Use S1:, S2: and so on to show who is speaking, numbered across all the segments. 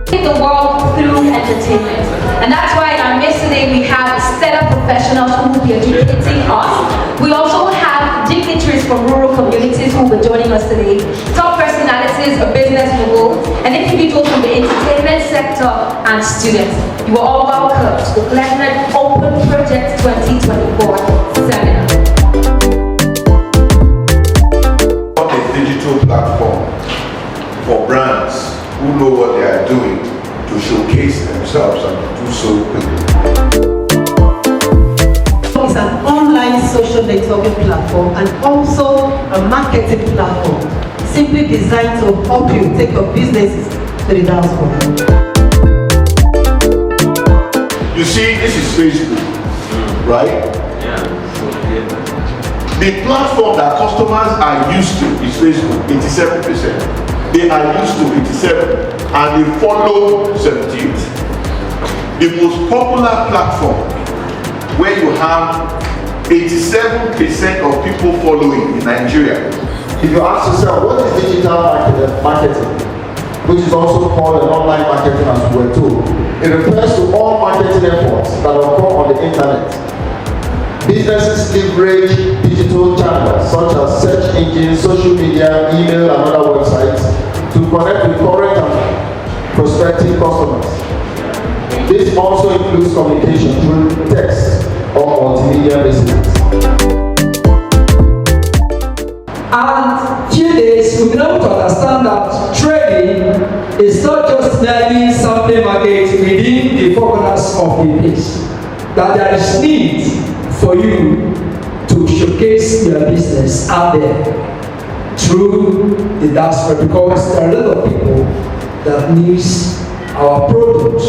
S1: The world through entertainment. And that's why in our midst today we have stellar professionals who will be educating us. We also have dignitaries from rural communities who will be joining us today. Top personalities, a business mogul, and individuals from the entertainment sector and students. You are all welcome to the Clevenard Open Project 2024 seminar.
S2: A digital platform for brands who know what they are doing to showcase themselves and to do so quickly.
S3: It's an online social networking platform and also a marketing platform simply designed to help you take your businesses to the dance floor.
S2: You see, this is Facebook, right? The platform that customers are used to is Facebook, 87%. They are used to 87 and they follow 78. The most popular platform where you have 87% of people following in Nigeria.
S4: If you ask yourself, what is digital marketing, which is also called an online marketing as we were told, it refers to all marketing efforts that occur on the internet. Businesses leverage digital channels such as search engines, social media, email, and other websites to connect with current and prospective customers. This also includes communication through text or multimedia messages.
S5: And few days we've been able to understand that trading is not just merely something market within the four corners of the place. That there is need for you to showcase your business out there through the diaspora, because there are a lot of people that needs our products.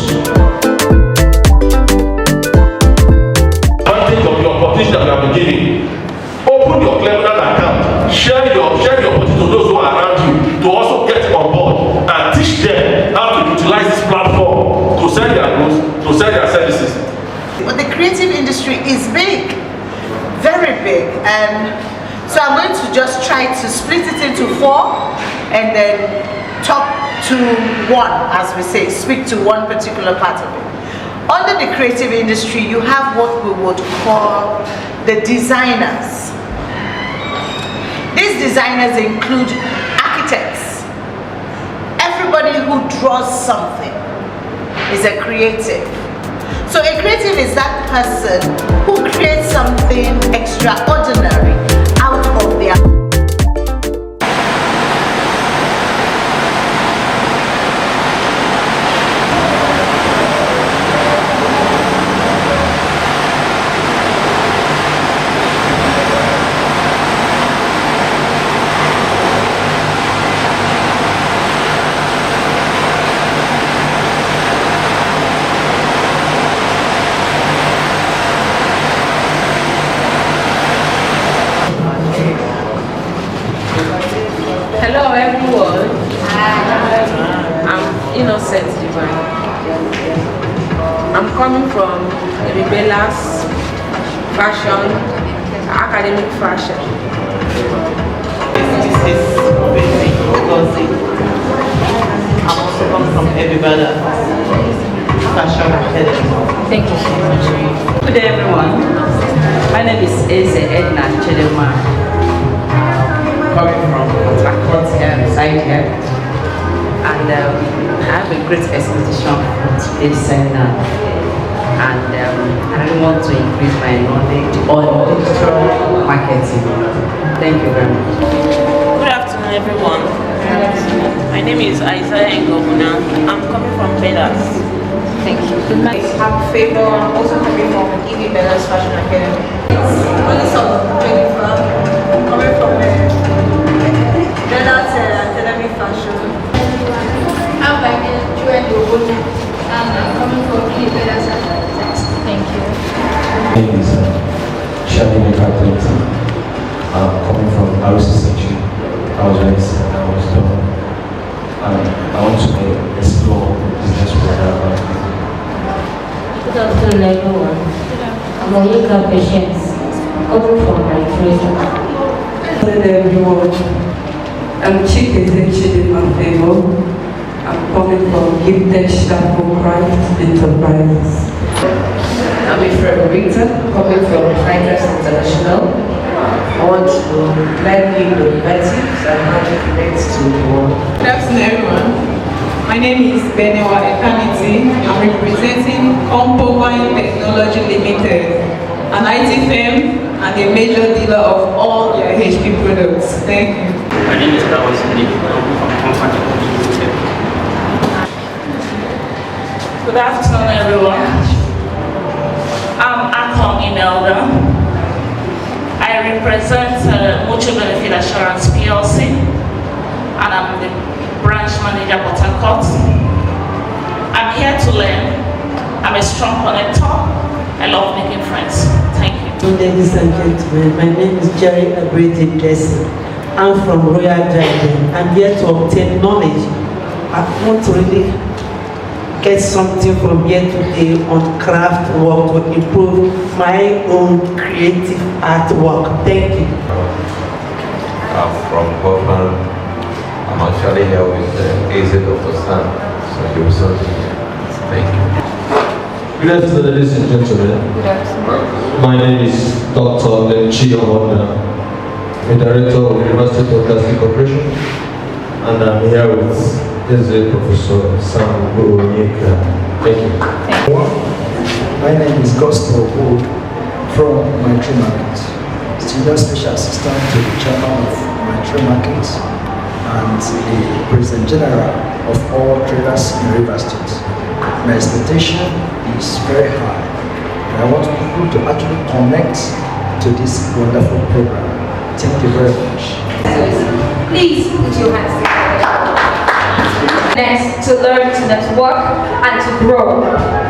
S6: Advantage of the opportunity that we have been giving. Open your Clevenard account, share your opportunity to those who are around you to also get on board and teach them how to utilize this platform to sell their goods, to sell their services.
S7: But the creative industry is big, very big, and so I'm going to just try to split it into four and then talk to one, as we say, speak to one particular part of it. Under the creative industry, you have what we would call the designers. These designers include architects. Everybody who draws something is a creative. So a creative is that person who creates something extraordinary out of their
S8: Hello everyone. I'm Innocent Divine. I'm coming from Rebellas Fashion, Academic Fashion.
S9: This is I'm also coming from Rebellas Fashion Academy.
S8: Thank you so much.
S10: Good day everyone. My name is Eze Edna Chedema. Coming from Harcourt here, reside here, and I have a great expectation for today's seminar, and I really want to increase my knowledge on digital marketing. Thank you very much.
S11: Good afternoon everyone. My name is Isaiah Ngobuna. I'm coming from Bellas.
S8: Thank you.
S12: I'm Favor. I'm also coming from EV Bellas Fashion Academy. Only some training firm. Coming from Bellas Academy Fashion.
S13: I'm by Joanne, and I'm coming from EV Bellas Fashion. Thank you.
S14: My name is Shani Clinton. I'm coming from RC section. I was raised and I was done. I want to explore business program.
S15: Good afternoon, everyone. I'm a yoga patient coming from Nigeria.
S16: everyone. I'm Chief Executive Mafego. I'm coming from Gifted Shadow Christ Enterprises.
S10: I'm Ifrem Rita, coming from Finance International. I want to learn new innovatives and how to connect to the world.
S17: Good afternoon, everyone. My name is Benewa Ekamiti. I'm representing Compovine Technology Limited, an IT firm and a major dealer of all their HP products. Thank you.
S18: My name is Dawes Lee. I'm from Company Limited.
S11: Good afternoon, everyone. I'm Akon Imelda. I represent Mutual Benefit Assurance PLC, and I'm the branch manager for Harcourt. I'm here to learn. I'm a strong connector. I love making friends. Thank you.
S19: Ladies and gentlemen, my name is Jerry Abrete Jesse. I'm from Royal Dragon. I'm here to obtain knowledge. I want to really get something from here today on craft work to improve my own creative artwork. Thank you.
S20: I'm from Boston. I'm actually here with AZ Dr. Stan. So you will something here. Thank you.
S21: Good afternoon, ladies and gentlemen.
S8: Good afternoon.
S21: My name is Dr. Lemchi Honda, the Director of University Broadcasting Corporation, and I'm here with AZ Professor Sam Onyeka. Thank you.
S22: My name is Gospel Wood from Monetary Market, Senior Special Assistant to the Chairman of Monetary Markets and the President General of all traders in River State. My expectation is very high, and I want people to actually connect to this wonderful program. Thank you very much.
S1: Please put your hands together. Next, to learn, to network, and to grow.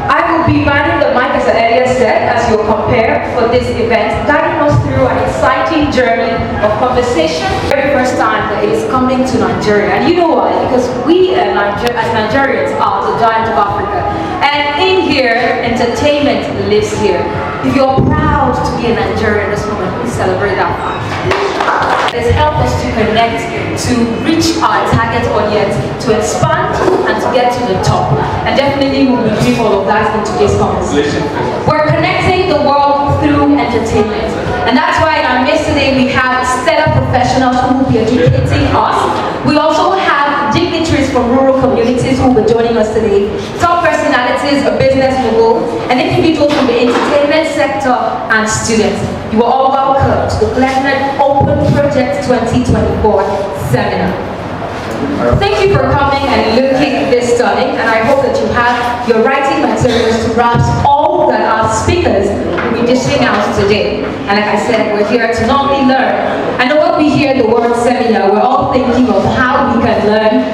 S1: I will be manning the mic, as I earlier said, as your compare for this event, guiding us through an exciting journey of conversation. Very first time that it is coming to Nigeria. And you know why? Because we as Nigerians are the giant of Africa. And in here, entertainment lives here. If you're proud to be a Nigerian this moment, please celebrate that fact. It has helped us to connect, to reach our target audience, to expand and to get to the top. And definitely we'll be doing all of that in today's conversation. We're connecting the world through entertainment. And that's why in our midst today we have stellar professionals who will be educating us. We also have dignitaries from rural communities who will be joining us today, top personalities, a business mogul, and individuals from the entertainment sector and students. You are all welcome to the Clevenard Open Project 2024 seminar. Thank you for coming and looking this stunning, and I hope that you have your writing materials to grasp all that our speakers will be dishing out today. And like I said, we're here to not only learn. I know when we hear the word seminar, we're all thinking of how we can learn,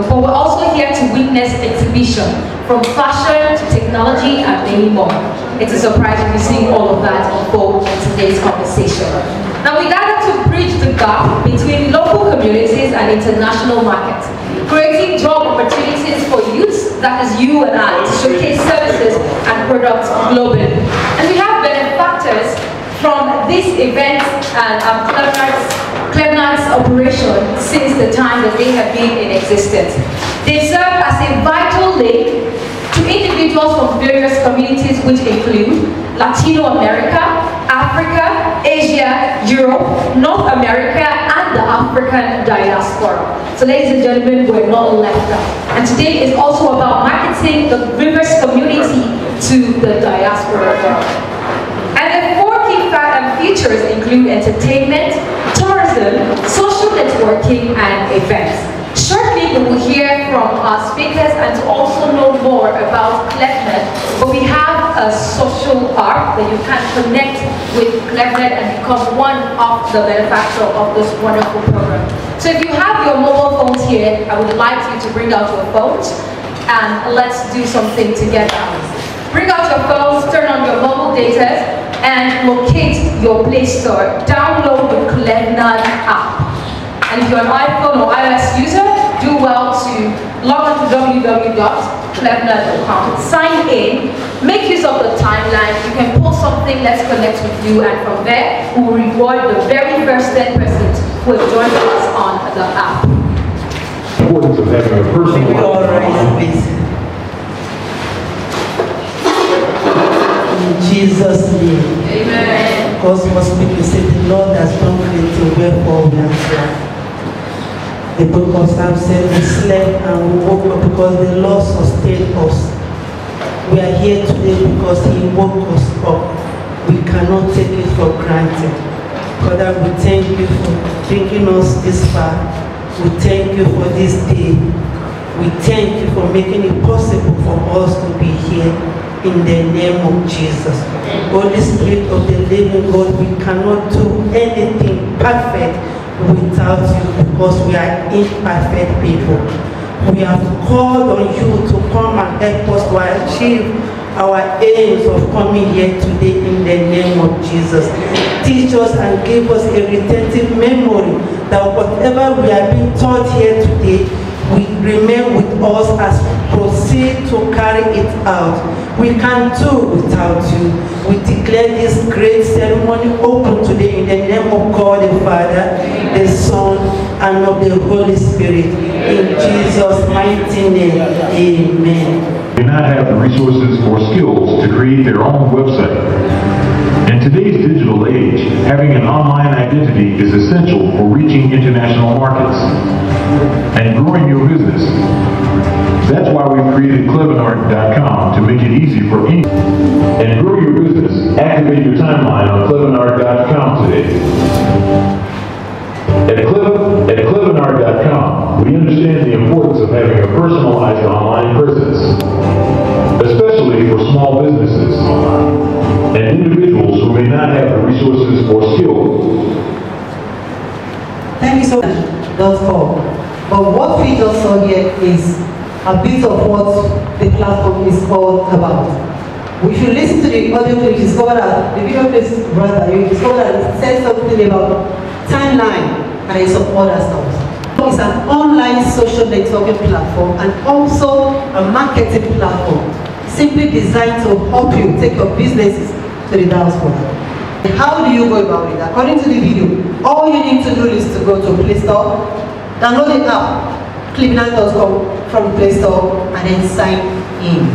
S1: but we're also here to witness exhibition, from fashion to technology and many more. It's a surprise to be seeing all of that unfold in today's conversation. Now we gather to bridge the gap between local communities and international markets, creating job opportunities for youths, that is you and I, to showcase services and products globally. And we have benefactors from this event and Clevenard's operation since the time that they have been in existence. They serve as a vital link to individuals from various communities, which include Latino America, Africa, Asia, Europe, North America, and the African diaspora. So ladies and gentlemen, we're not left out. And today is also about marketing the Rivers community to the diaspora. And the four key features include entertainment, tourism, social networking, and events. Shortly, we will hear from our speakers and to also know more about Clevenard. But we have a social arc that you can connect with Clevenard and become one of the benefactors of this wonderful program. So if you have your mobile phones here, I would like you to bring out your phones and let's do something together. Bring out your phones, turn on your mobile data, and locate your Play Store. Download the Clevenard app. And if you're an iPhone or iOS user, do well to log on to www.clevenard.com. Sign in Make use of the timeline. You can post something, let's connect with you, and from there, we will reward the very first 10% who have joined us on the app.
S2: Importance of having a personal
S19: In Jesus' name.
S1: Amen.
S19: Because most people say the Lord has done great things, wherefore we are glad. The book of Psalms said we slept and we woke up because the Lord sustained us. We are here today because He woke us up. We cannot take it for granted. Father, we thank you for bringing us this far. We thank you for this day. We thank you for making it possible for us to be here in the name of Jesus. Holy Spirit of the living God, we cannot do anything perfect without you because we are imperfect people. We have called on you to come and help us to achieve our aims of coming here today in the name of Jesus. Teach us and give us a retentive memory that whatever we are being taught here today will remain with us as we proceed to carry it out. We can do without you. We declare this great ceremony open today in the name of God the Father, the Son, and of the Holy Spirit. In Jesus' mighty name, amen.
S2: Do not have the resources or skills to create their own website. In today's digital age, having an online identity is essential for reaching international markets and growing your business. That's why we created Clevenard.com to make it easy for anyone. And grow your business. Activate your timeline on Clevenard.com today. At Clevenard.com, we understand the importance of having a personalized online presence, especially for small businesses and individuals who may not have the resources or skills.
S3: Thank you so much. But what we just saw here is a bit of what the platform is all about. If you listen to the audio clip, you discover that the video clip is brother, you discover that it says something about timeline and some other stuff. It's an online social networking platform and also a marketing platform simply designed to help you take your businesses to the diaspora. How do you go about it? According to the video, all you need to do is to go to Play Store, download the app, Clevenard.com from the Play Store, and then sign in.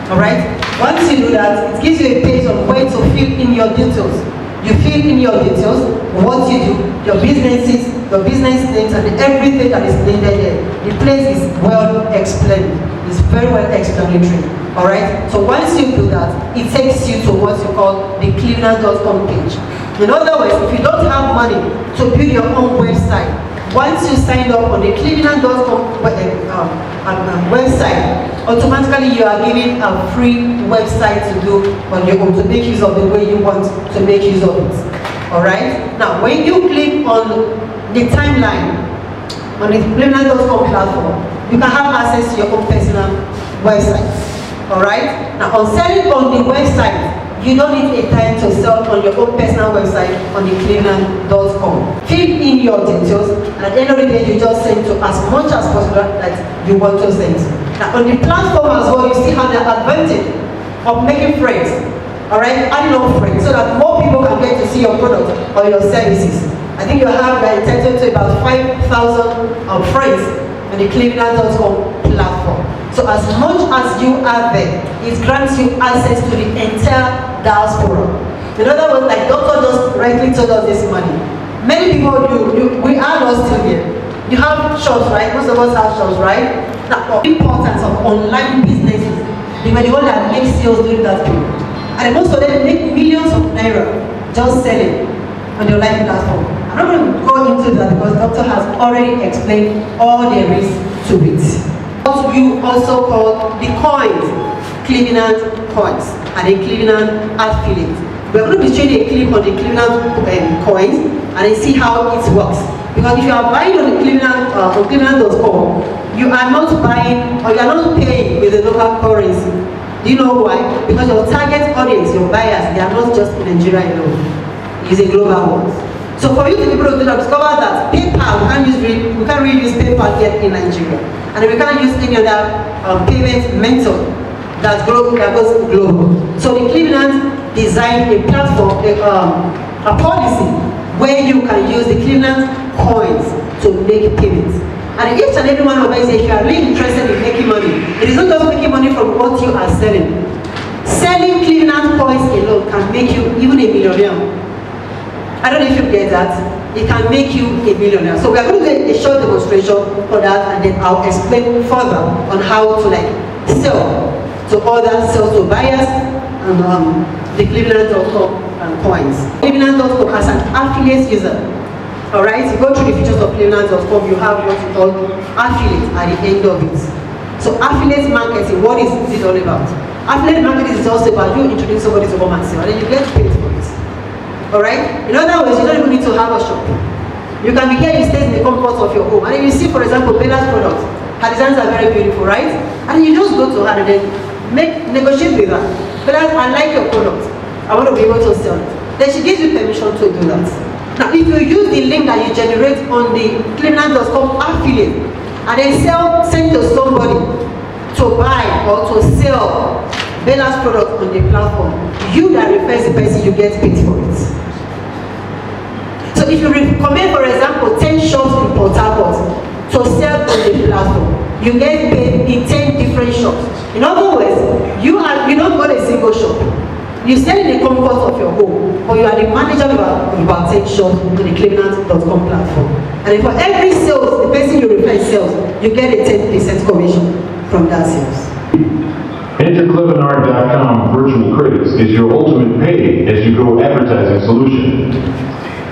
S3: Alright? Once you do that, it gives you a page of where to fill in your details. You fill in your details, what you do, your businesses, your business names, and everything that is needed here. The place is well explained. It's very well explanatory. Alright? So once you do that, it takes you to what you call the Clevenard.com page. In other words, if you don't have money to build your own website, once you sign up on the Clevenard.com website, automatically you are given a free website to do on your own, to make use of the way you want to make use of it. Alright? Now, when you click on the timeline on the Clevenard.com platform, you can have access to your own personal website. Alright? Now, on selling on the website, you don't need a time to sell on your own personal website on the Clevenard.com. Fill in your details, and at the end of the day, you just send to as much as possible that you want to send. Now, on the platform as well, you still have the advantage of making friends. Alright? Adding on friends so that more people can get to see your product or your services. I think you are entitled to about 5,000 friends on the Clevenard.com platform. So as much as you are there, it grants you access to the entire diaspora. In other words, like Dr. just rightly told us this morning, many people we are not still here. You have shops, right? Most of us have shops, right? Now, the importance of online businesses, they were the ones that make sales during that period. And most of them make millions of naira just selling on the online platform. I'm not going to go into that because Doctor has already explained all there is to it. What you also call the coins, Clevenard coins, and the Clevenard affiliate. We're going to be showing a clip on the Clevenard coins and then see how it works. Because if you are buying on the Clevenard.com, you are not buying or you are not paying with the local currency. Do you know why? Because your target audience, your buyers, they are not just in Nigeria alone. It's a global one. So for you to be able to discover that PayPal, we can't really use PayPal yet in Nigeria. And we can't use any other payment method that goes global. So the Clevenard designed a platform, a policy where you can use the Clevenard coins to make payments. And each and every one of us, if you are really interested in making money, it is not just making money from what you are selling. Selling Clevenard coins alone can make you even a millionaire. I don't know if you get that. It can make you a millionaire. So we are going to do a short demonstration for that, and then I'll explain further on how to sell to others, sell to buyers, and the Clevenard.com coins. Clevenard.com as an affiliate user. Alright, you go through the features of Clevenard.com, you have what you call affiliate at the end of it. So affiliate marketing, what is it all about? Affiliate marketing is also about you introducing somebody to come and sell, and then you get paid for it. Alright? In other words, you don't even need to have a shop. You can be here, you stay in the comfort of your home. And then you see, for example, Bella's products. Her designs are very beautiful, right? And you just go to her and then negotiate with her. Bella, I like your product. I want to be able to sell it. Then she gives you permission to do that. Now, if you use the link that you generate on the Clevenard.com affiliate and then send to somebody to buy or to sell Bella's product on the platform, you that refers the person, you get paid for it. So if you recommend, for example, 10 shops in Port Harcourt to sell on the platform, you get paid in 10 different shops. In other words, you don't go to a single shop. You sell in the comfort of your home, or you are the manager of about 10 shops on the Clevenard.com platform. And for every sales, the person you refer sells, you get a 10% commission from that sales.
S2: Enter Clevenard.com virtual credits is your ultimate pay as you go advertising solution.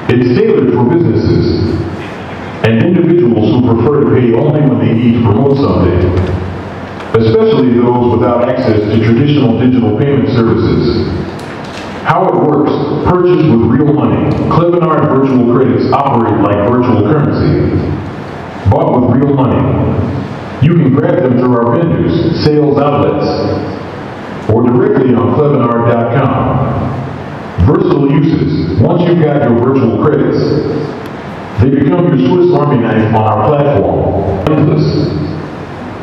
S2: It's tailored for businesses and individuals who prefer to pay only when they need to promote something, especially those without access to traditional digital payment services. How it works: purchased with real money. Clevenard virtual credits operate like virtual currency, bought with real money. You can grab them through our vendors, sales outlets, or directly on Clevenard.com. Versatile uses. Once you've got your virtual credits, they become your Swiss Army knife on our platform. Endless.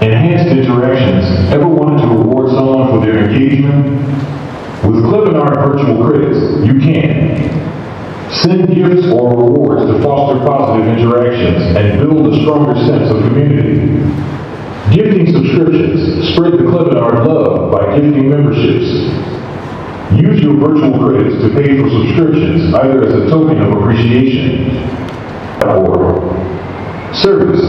S2: Enhanced interactions. Ever wanted to reward someone for their engagement? With Clevenard virtual credits, you can. Send gifts or rewards to foster positive interactions and build a stronger sense of community. Gifting subscriptions. Spread the Clevenard love by gifting memberships. Use your virtual credits to pay for subscriptions, either as a token of appreciation or service.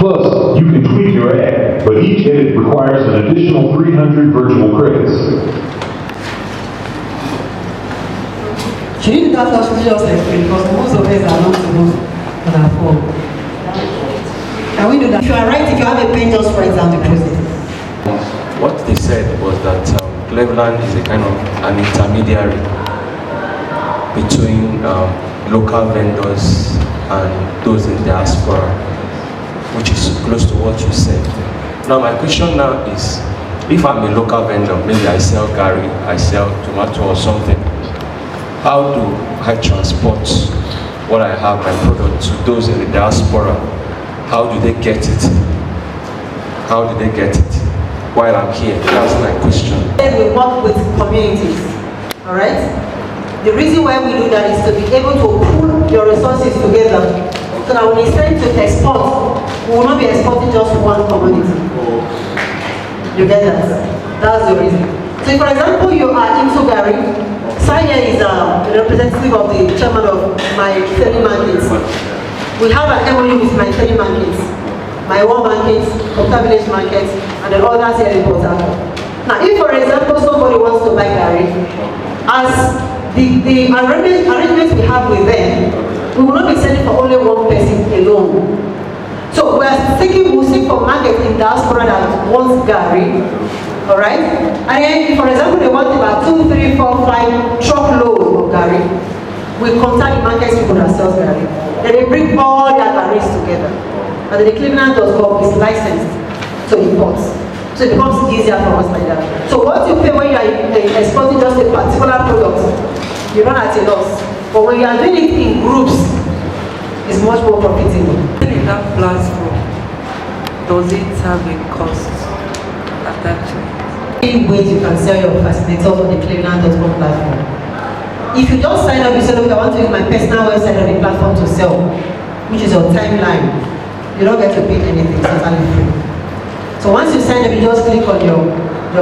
S2: Plus, you can tweak your ad, but each edit requires an additional 300 virtual credits.
S3: Can you do that just explain? Because most of us are not to know on our phone. Can we do that? If you are right, if you have a pen, just write down the process.
S14: What they said was that Clevenard is a kind of an intermediary between local vendors and those in diaspora, which is close to what you said. Now my question now is, if I'm a local vendor, maybe I sell gari, I sell tomato or something, how do I transport what I have, my product, to those in the diaspora? How do they get it? How do they get it while I'm here? That's my question.
S3: We work with communities, all right? The reason why we do that is to be able to pool your resources together so that when it's time to export, we will not be exporting just one community. You get that? That's the reason. So for example, you are into gari. Saya is a representative of the chairman of my 30 markets. We have an MOU with my 30 markets, my one markets, Octa Village markets, and the others here in Port Harcourt. Now, if for example somebody wants to buy gari, as the arrangements we have with them, we will not be selling for only one person alone. So we'll seek for markets in diaspora that wants gari, all right? And then, for example, they want about 2, 3, 4, 5 truckloads of gari. We contact the markets people that sells gari. Then they bring all their garis together. And then the Clevenard.com is licensed to import. So it becomes easier for us like that. So what you pay when you are exporting just a particular product, you run at a loss. But when you are doing it in groups, it's much more profitable.
S16: In that platform, does it have a cost attached to it?
S3: 3 ways you can sell your fascinators on the Clevenard.com platform. If you just sign up, you say, look, I want to use my personal website on the platform to sell, which is your timeline. You don't get to pay anything, it's totally free. So once you sign up, you just click on your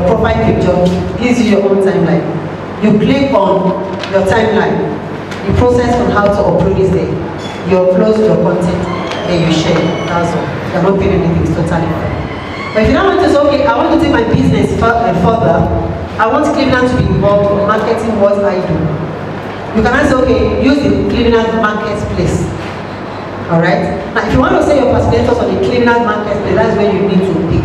S3: profile picture, it gives you your own timeline. You click on your timeline, the process on how to upload is there. You upload your content, then you share, that's all. You're not paying anything, it's totally free. But if you don't want to say, okay, I want to take my business further, I want Clevenard to be involved in marketing what I do. You can also, okay, use the Clevenard Marketplace. Alright? Now, if you want to sell your fascinators on the Clevenard Marketplace, that's where you need to be.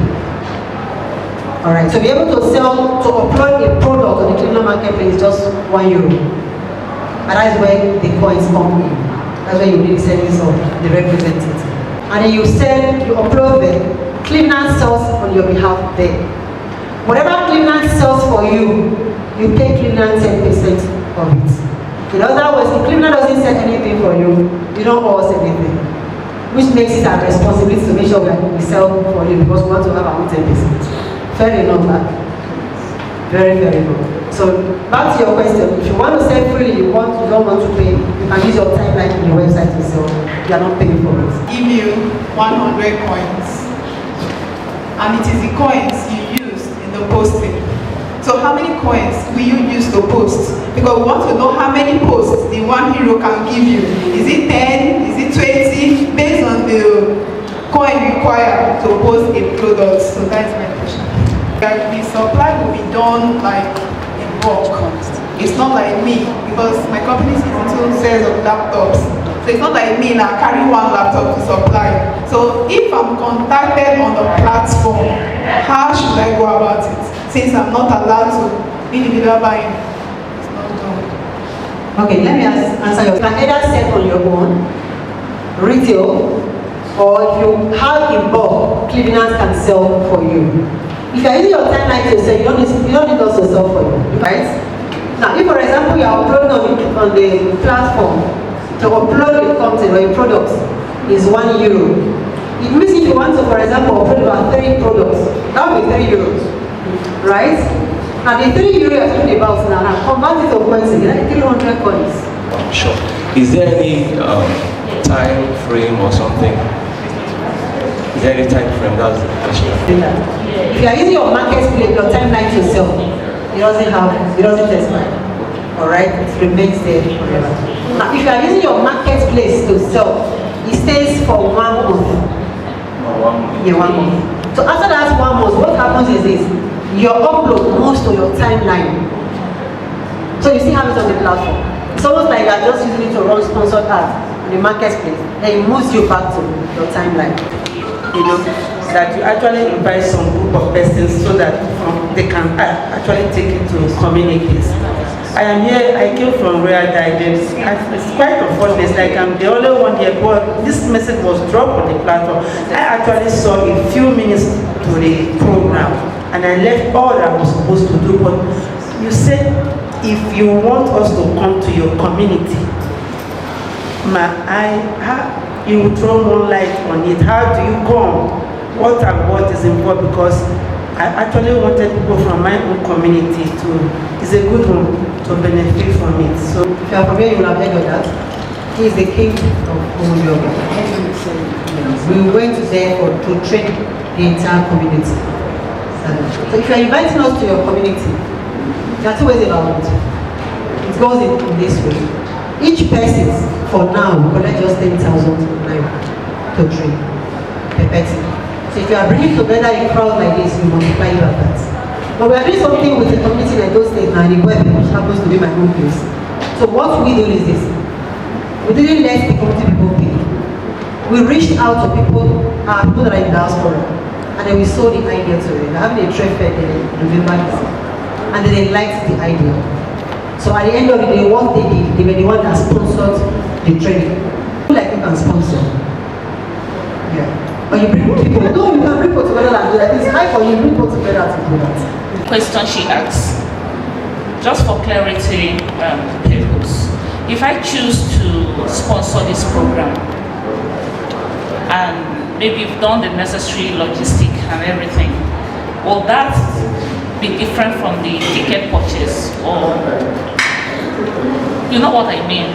S3: Alright, so be able to upload a product on the Clevenard Marketplace is just €1. And that's where the coins come in. That's where you need the service of the representative. And then you upload them, Clevenard sells on your behalf there. Whatever Clevenard sells for you, you pay Clevenard 10% of it. In other words, if Clevenard doesn't sell anything for you, you don't owe us anything. Which makes it our responsibility to make sure we sell for you because we want to have our own 10%. Fair enough, that. Very, very good. So back to your question, if you want to sell freely, you don't want to pay, you can use your timeline in your website to sell. You are not paying for it.
S17: Give you 100 coins. And it is the coins you used in the posting. So how many coins will you use to post? Because we want to know how many posts the one hero can give you. Is it 10? Is it 20? Based on the coin required to post a product. So that's my question. The supply will be done like in bulk. It's not like me, because my company is into sales of laptops. So it's not like me now carry one laptop to supply. So if I'm contacted on the platform, how should I go about it? Since I'm not allowed to individual buying. It's not done.
S3: Okay, let me answer your question. You can either sell on your own, retail, or if you have in bulk, Clevenard can sell for you. If you're using your timeline to sell, you don't need us to sell for you, right? Now, if for example you are uploading on the platform, to upload your content or your products is €1. It means if you want to, for example, upload about 3 products, that would be €3, right? And the €3 you're talking about now, convert it to coins again, 300 coins.
S14: Sure. Is there any time frame or something? Is there any time frame? That's the question.
S3: If you are using your marketplace, your timeline to sell, it doesn't expire. Alright? It remains there forever. Now, if you are using your marketplace to sell, it stays for 1 month. Yeah, 1 month. So after that 1 month, what happens is this: your upload moves to your timeline. So you still have it on the platform. It's almost like you are just using it to run sponsored ads on the marketplace. Then it moves you back to your timeline.
S19: You know, that you actually invite some group of persons so that they can actually take it to communities. I am here, I came from Royal Diadems. It's quite unfortunate, it's like I'm the only one here, but this message was dropped on the platform. I actually saw a few minutes to the program and I left all that I was supposed to do, but you said if you want us to come to your community, you will throw more light on it. How do you come? What and what is important? Because I actually wanted people from my own community to, it's a good one to benefit from it. So
S3: if you are from here, you will have heard of that. He is the king of Oyo. We went there to train the entire community. So if you are inviting us to your community, there are 2 ways about it. It goes in this way. Each person, for now, collect just 10,000 naira to train per person. So if you are bringing together a crowd like this, you multiply your that. But we are doing something with the community like those states now, the web, which happens to be my home place. So what we do is this: we didn't let the community people pay. We reached out to people that are in diaspora, and then we sold the idea to them. We're having a trade fair in November, and then they liked the idea. So at the end of the day, what they did, they were the one that sponsored the training. Like you can sponsor. Yeah. But you bring people, no, you can bring people together and do that. It's high for you, bring people together to do that.
S11: Question she asks, just for clarity purpose, if I choose to sponsor this program and maybe you've done the necessary logistic and everything, will that be different from the ticket purchase, or you know what I mean?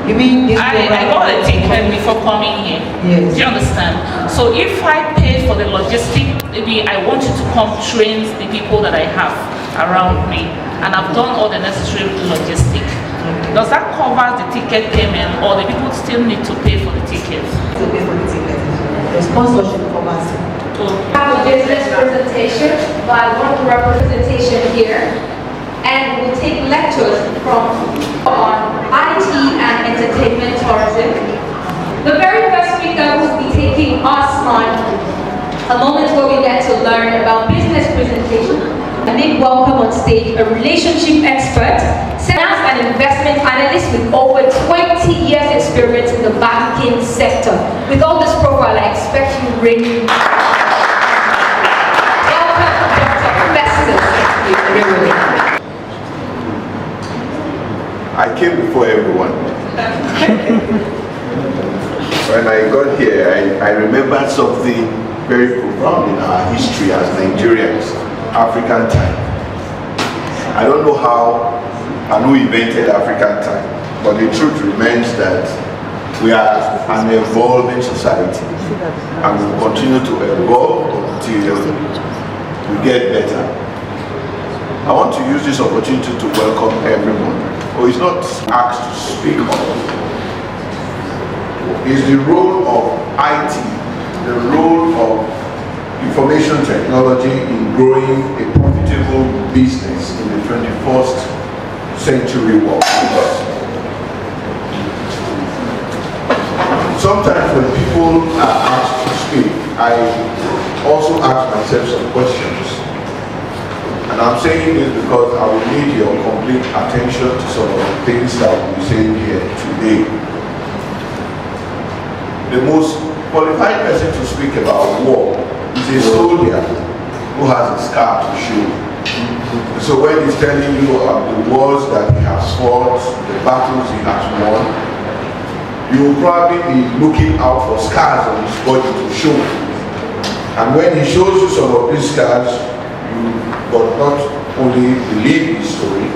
S3: You mean this
S11: I got a ticket before coming here.
S3: Yes.
S11: Do you understand? So if I paid for the logistic, maybe I want you to come train the people that I have around me, and I've done all the necessary logistic. Does that cover the ticket payment, or the people still need to pay for the ticket?
S3: To pay for the ticket. The sponsorship covers it.
S1: I have a business presentation by one representation here, and we'll take lectures from on IT and entertainment tourism. The very first speaker will be taking us on a moment where we get to learn about business presentation. A big welcome on stage, a relationship expert, sales and investment analyst with over 20 years experience in the banking sector. With all this profile, I expect you really welcome, Dr. Festus.
S4: I came before everyone. When I got here, I remembered something very profound in our history as Nigerians, African time. I don't know how and who invented African time, but the truth remains that we are an evolving society, and we will continue to evolve until we get better. I want to use this opportunity to welcome everyone who is not asked to speak on. Is the role of IT, the role of information technology in growing a profitable business in the 21st century workplace. Sometimes when people are asked to speak, I also ask myself some questions. And I'm saying this because I will need your complete attention to some of the things that we'll be saying here today. The most qualified person to speak about war is a soldier who has a scar to show. So when he's telling you of the wars that he has fought, the battles he has won, you will probably be looking out for scars on his body to show. And when he shows you some of these scars, but not only believe his story,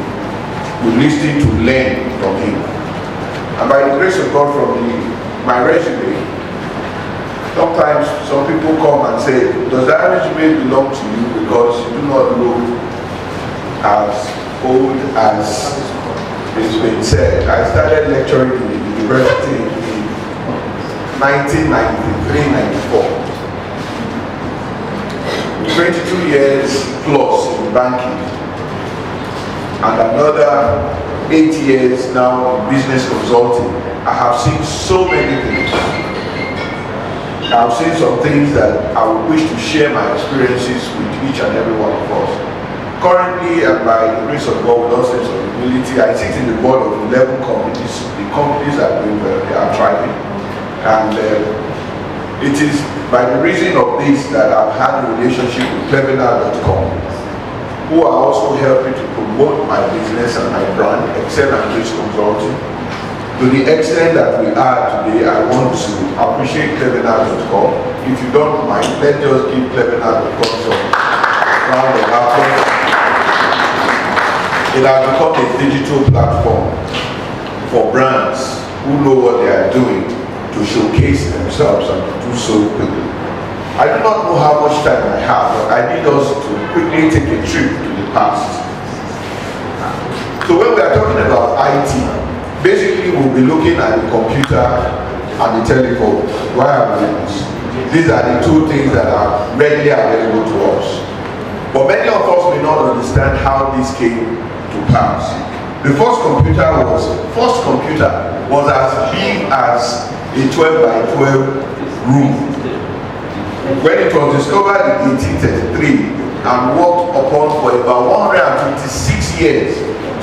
S4: you listen to learn from him. And by the grace of God, from my resume, sometimes some people come and say, does that resume belong to you because you do not look as old as it's been said? I started lecturing in the university in 1993-94. 22 years plus in banking, and another 8 years now in business consulting. I have seen so many things. I've seen some things that I would wish to share my experiences with each and every one of us. Currently, and by the grace of God, with all sense of humility, I sit in the board of 11 companies. The companies are doing well, they are thriving. And it is by the reason of this that I've had a relationship with Clevenard.com, who are also helping to promote my business and my brand, Excel and Risk Consulting. To the extent that we are today, I want to appreciate Clevenard.com. If you don't mind, let's just give Clevenard.com some round of applause. It has become a digital platform for brands who know what they are doing to showcase themselves and to do so quickly. I do not know how much time I have, but I need us to quickly take a trip to the past. So when we are talking about IT, basically we'll be looking at the computer and the telephone. Why am I doing this? These are the two things that are readily available to us. But many of us may not understand how this came to pass. The first computer was as big as a 12 by 12 room. When it was discovered in 1833 and worked upon for about 156 years,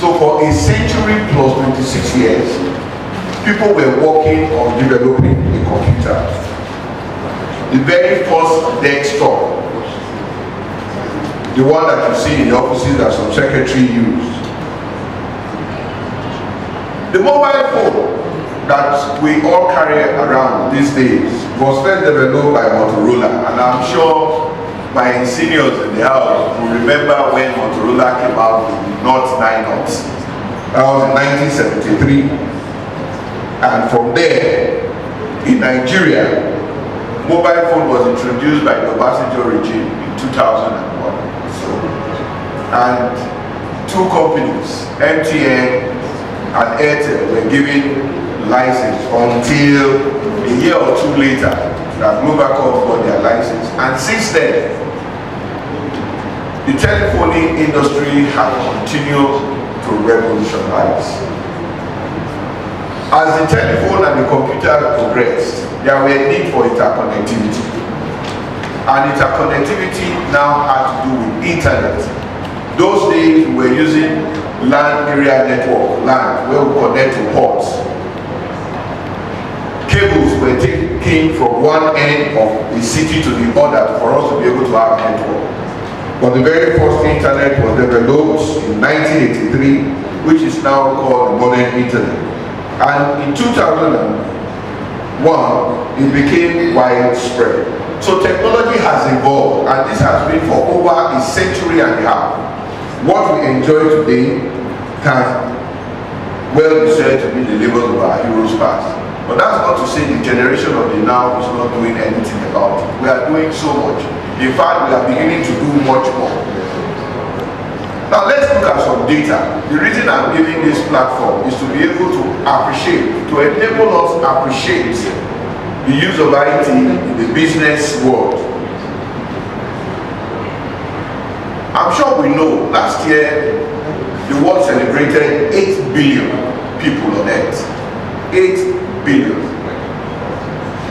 S4: so for a century plus 26 years, people were working on developing a computer. The very first desktop, the one that you see in the offices that some secretary used. The mobile phone that we all carry around these days was first developed by Motorola, and I'm sure my seniors in the house will remember when Motorola came out with the Note 9 Notes. That was in 1973. And from there, in Nigeria, mobile phone was introduced by the Obasanjo regime in 2001. So, and two companies, MTN and Airtel, were given license until a year or two later that Globacom got their license. And since then, the telephony industry has continued to revolutionize. As the telephone and the computer progressed, there were a need for interconnectivity. And interconnectivity now had to do with internet. Those days we were using LAN area network, LAN, where we connect to ports. Cables were taken from one end of the city to the other for us to be able to have network. But the very first internet was developed in 1983, which is now called the modern internet. And in 2001, it became widespread. So technology has evolved, and this has been for over a century and a half. What we enjoy today can well be said to be the labors of our heroes past. But that's not to say the generation of the now is not doing anything about it. We are doing so much. In fact, we are beginning to do much more. Now let's look at some data. The reason I'm giving this platform is to be able to appreciate, to enable us to appreciate the use of IT in the business world. I'm sure we know last year the world celebrated 8 billion people on earth. 8 billion.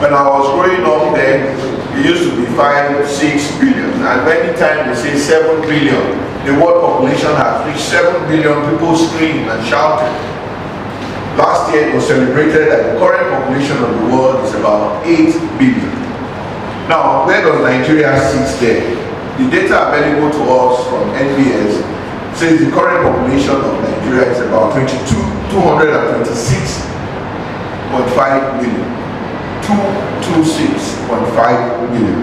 S4: When I was growing up then, it used to be 5-6 billion, and many times they say 7 billion. The world population has reached 7 billion. People scream and shouting. Last year it was celebrated that the current population of the world is about 8 billion. Now, where does Nigeria sit there? The data available to us from NBS says the current population of Nigeria is about 226.5 million. 226.5 million.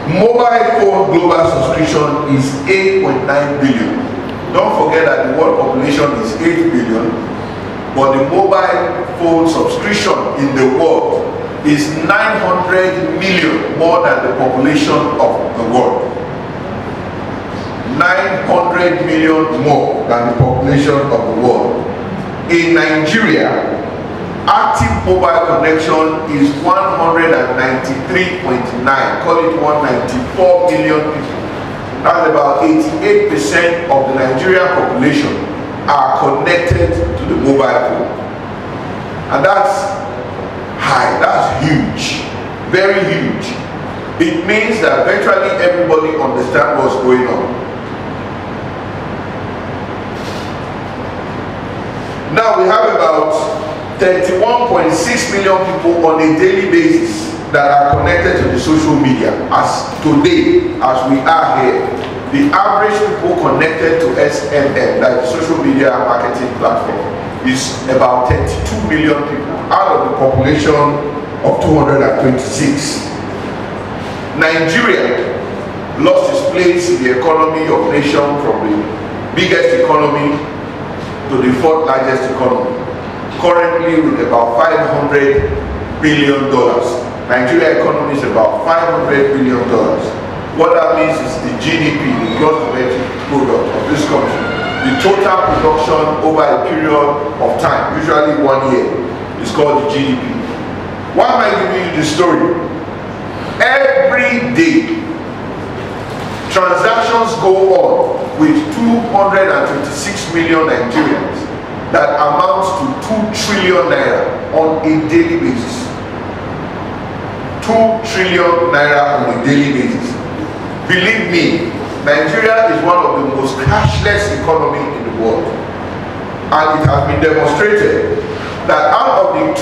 S4: Mobile phone global subscription is 8.9 billion. Don't forget that the world population is 8 billion, but the mobile phone subscription in the world is 900 million more than the population of the world. 900 million more than the population of the world. In Nigeria, active mobile connection is 193.9, call it 194 million people. That's about 88% of the Nigerian population are connected to the mobile phone. And that's high, that's huge, very huge. It means that virtually everybody understands what's going on. Now we have about 31.6 million people on a daily basis that are connected to the social media. As today, as we are here, the average people connected to SMM, like the social media marketing platform, is about 32 million people out of the population of 226. Nigeria lost its place in the economy of nation from the biggest economy to the fourth largest economy. Currently with about $500 billion. Nigeria economy is about $500 billion. What that means is the GDP, the gross domestic product of this country, the total production over a period of time, usually 1 year, is called the GDP. Why am I giving you this story? Every day, transactions go on with 226 million Nigerians that amounts to 2 trillion naira on a daily basis. 2 trillion naira on a daily basis. Believe me, Nigeria is one of the most cashless economy in the world. And it has been demonstrated that out of the 2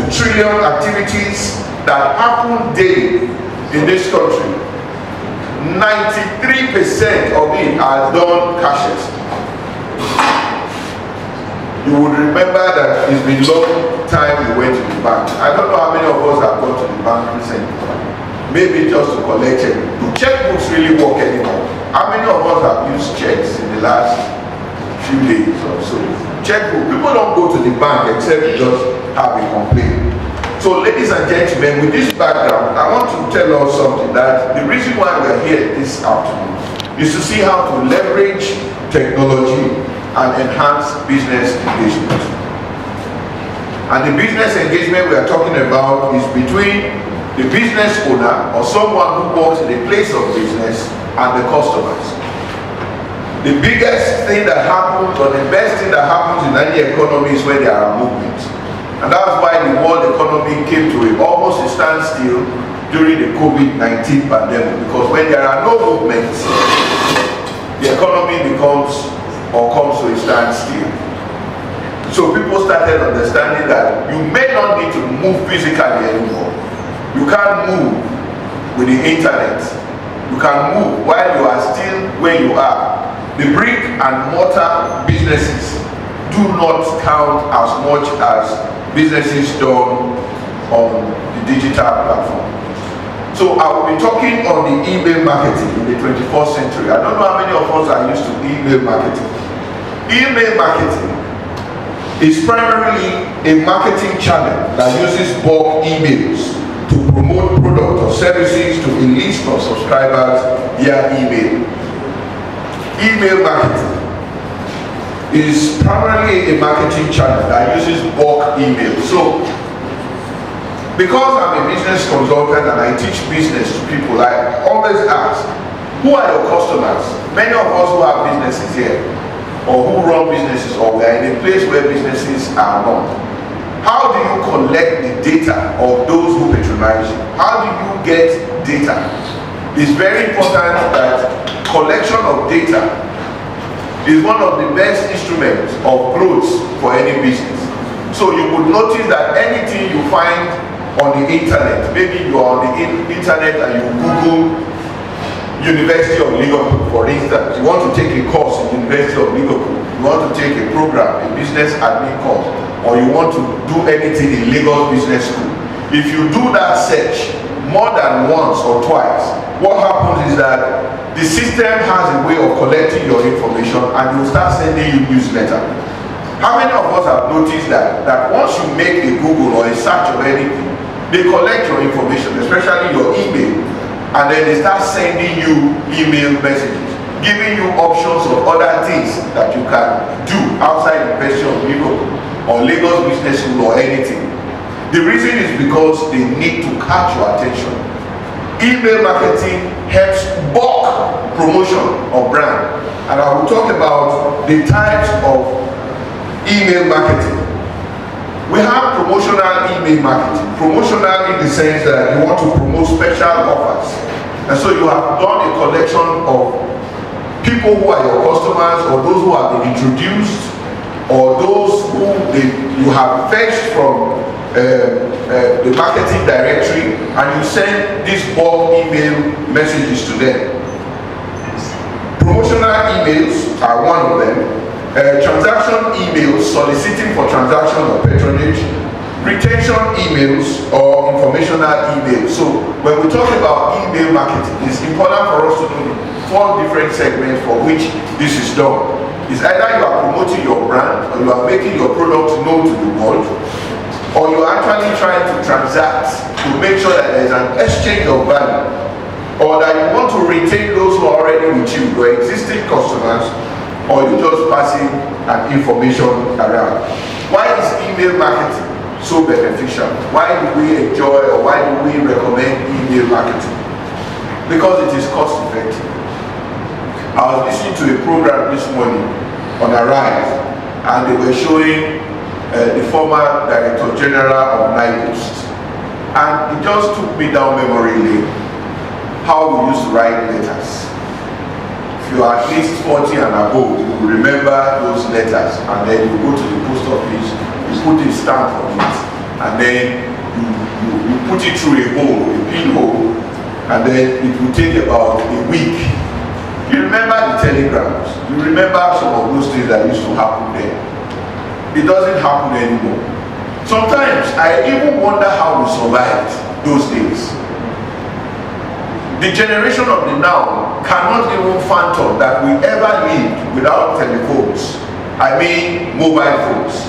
S4: trillion activities that happen daily in this country, 93% of it are done cashless. You would remember that it's been a long time we went to the bank. I don't know how many of us have gone to the bank recently. maybe just to collect check. Do checkbooks really work anymore? How many of us have used checks in the last few days or so? Checkbook, people don't go to the bank except to just have a complaint. So ladies and gentlemen, with this background, I want to tell us something, that the reason why we are here this afternoon is to see how to leverage technology and enhance business engagement. And the business engagement we are talking about is between the business owner or someone who works in a place of business and the customers. The biggest thing that happens, or the best thing that happens in any economy, is when there are movements. And that's why the world economy came to almost a standstill during the COVID-19 pandemic, because when there are no movements, the economy becomes or comes to a standstill. So people started understanding that you may not need to move physically anymore. You can't move with the internet. You can move while you are still where you are. The brick and mortar businesses do not count as much as businesses done on the digital platform. So I will be talking on the email marketing in the 21st century. I don't know how many of us are used to email marketing. Email marketing is primarily a marketing channel that uses bulk emails to promote products or services to a list of subscribers via email. Email marketing is primarily a marketing channel that uses bulk email. So, because I'm a business consultant and I teach business to people, I always ask, who are your customers? Many of us who have businesses here, or who run businesses, or we are in a place where businesses are run. How do you collect the data of those who patronize you? How do you get data? It's very important that collection of data is one of the best instruments of growth for any business. So you would notice that anything you find on the internet, maybe you are on the internet and you Google University of Liverpool, for instance, you want to take a course in University of Liverpool, you want to take a program, a business admin course, or you want to do anything in Lagos Business School. If you do that search more than once or twice, what happens is that the system has a way of collecting your information and it will start sending you newsletter. How many of us have noticed that once you make a Google or a search or anything, they collect your information, especially your email, and then they start sending you email messages, giving you options of other things that you can do outside the question of Liverpool or Lagos Business School or anything. The reason is because they need to catch your attention. Email marketing helps bulk promotion of brand, and I will talk about the types of email marketing. We have promotional email marketing. Promotional in the sense that you want to promote special offers, and so you have done a collection of people who are your customers, or those who have been introduced, or those who you have fetched from the marketing directory, and you send these bulk email messages to them. Promotional emails are one of them. Transaction emails soliciting for transaction or patronage, retention emails, or informational emails. So when we talk about email marketing, it's important for us to know the 4 different segments for which this is done. It's either you are promoting your brand, or you are making your product known to the world, or you are actually trying to transact to make sure that there is an exchange of value, or that you want to retain those who are already with you, your existing customers, or you just passing an information around. Why is email marketing so beneficial? Why do we enjoy, or why do we recommend email marketing? Because it is cost effective. I was listening to a program this morning on Arise, and they were showing the former Director General of NIPOST, and it just took me down memory lane, how we used to write letters. If you are at least 40 and above, you will remember those letters, and then you go to the post office, you put a stamp on it, and then you put it through a hole, a pinhole, and then it will take about a week. You remember the telegrams, you remember some of those things that used to happen then. It doesn't happen anymore. Sometimes I even wonder how we survived those days. The generation of the now cannot even fathom that we ever lived without telephones. I mean mobile phones.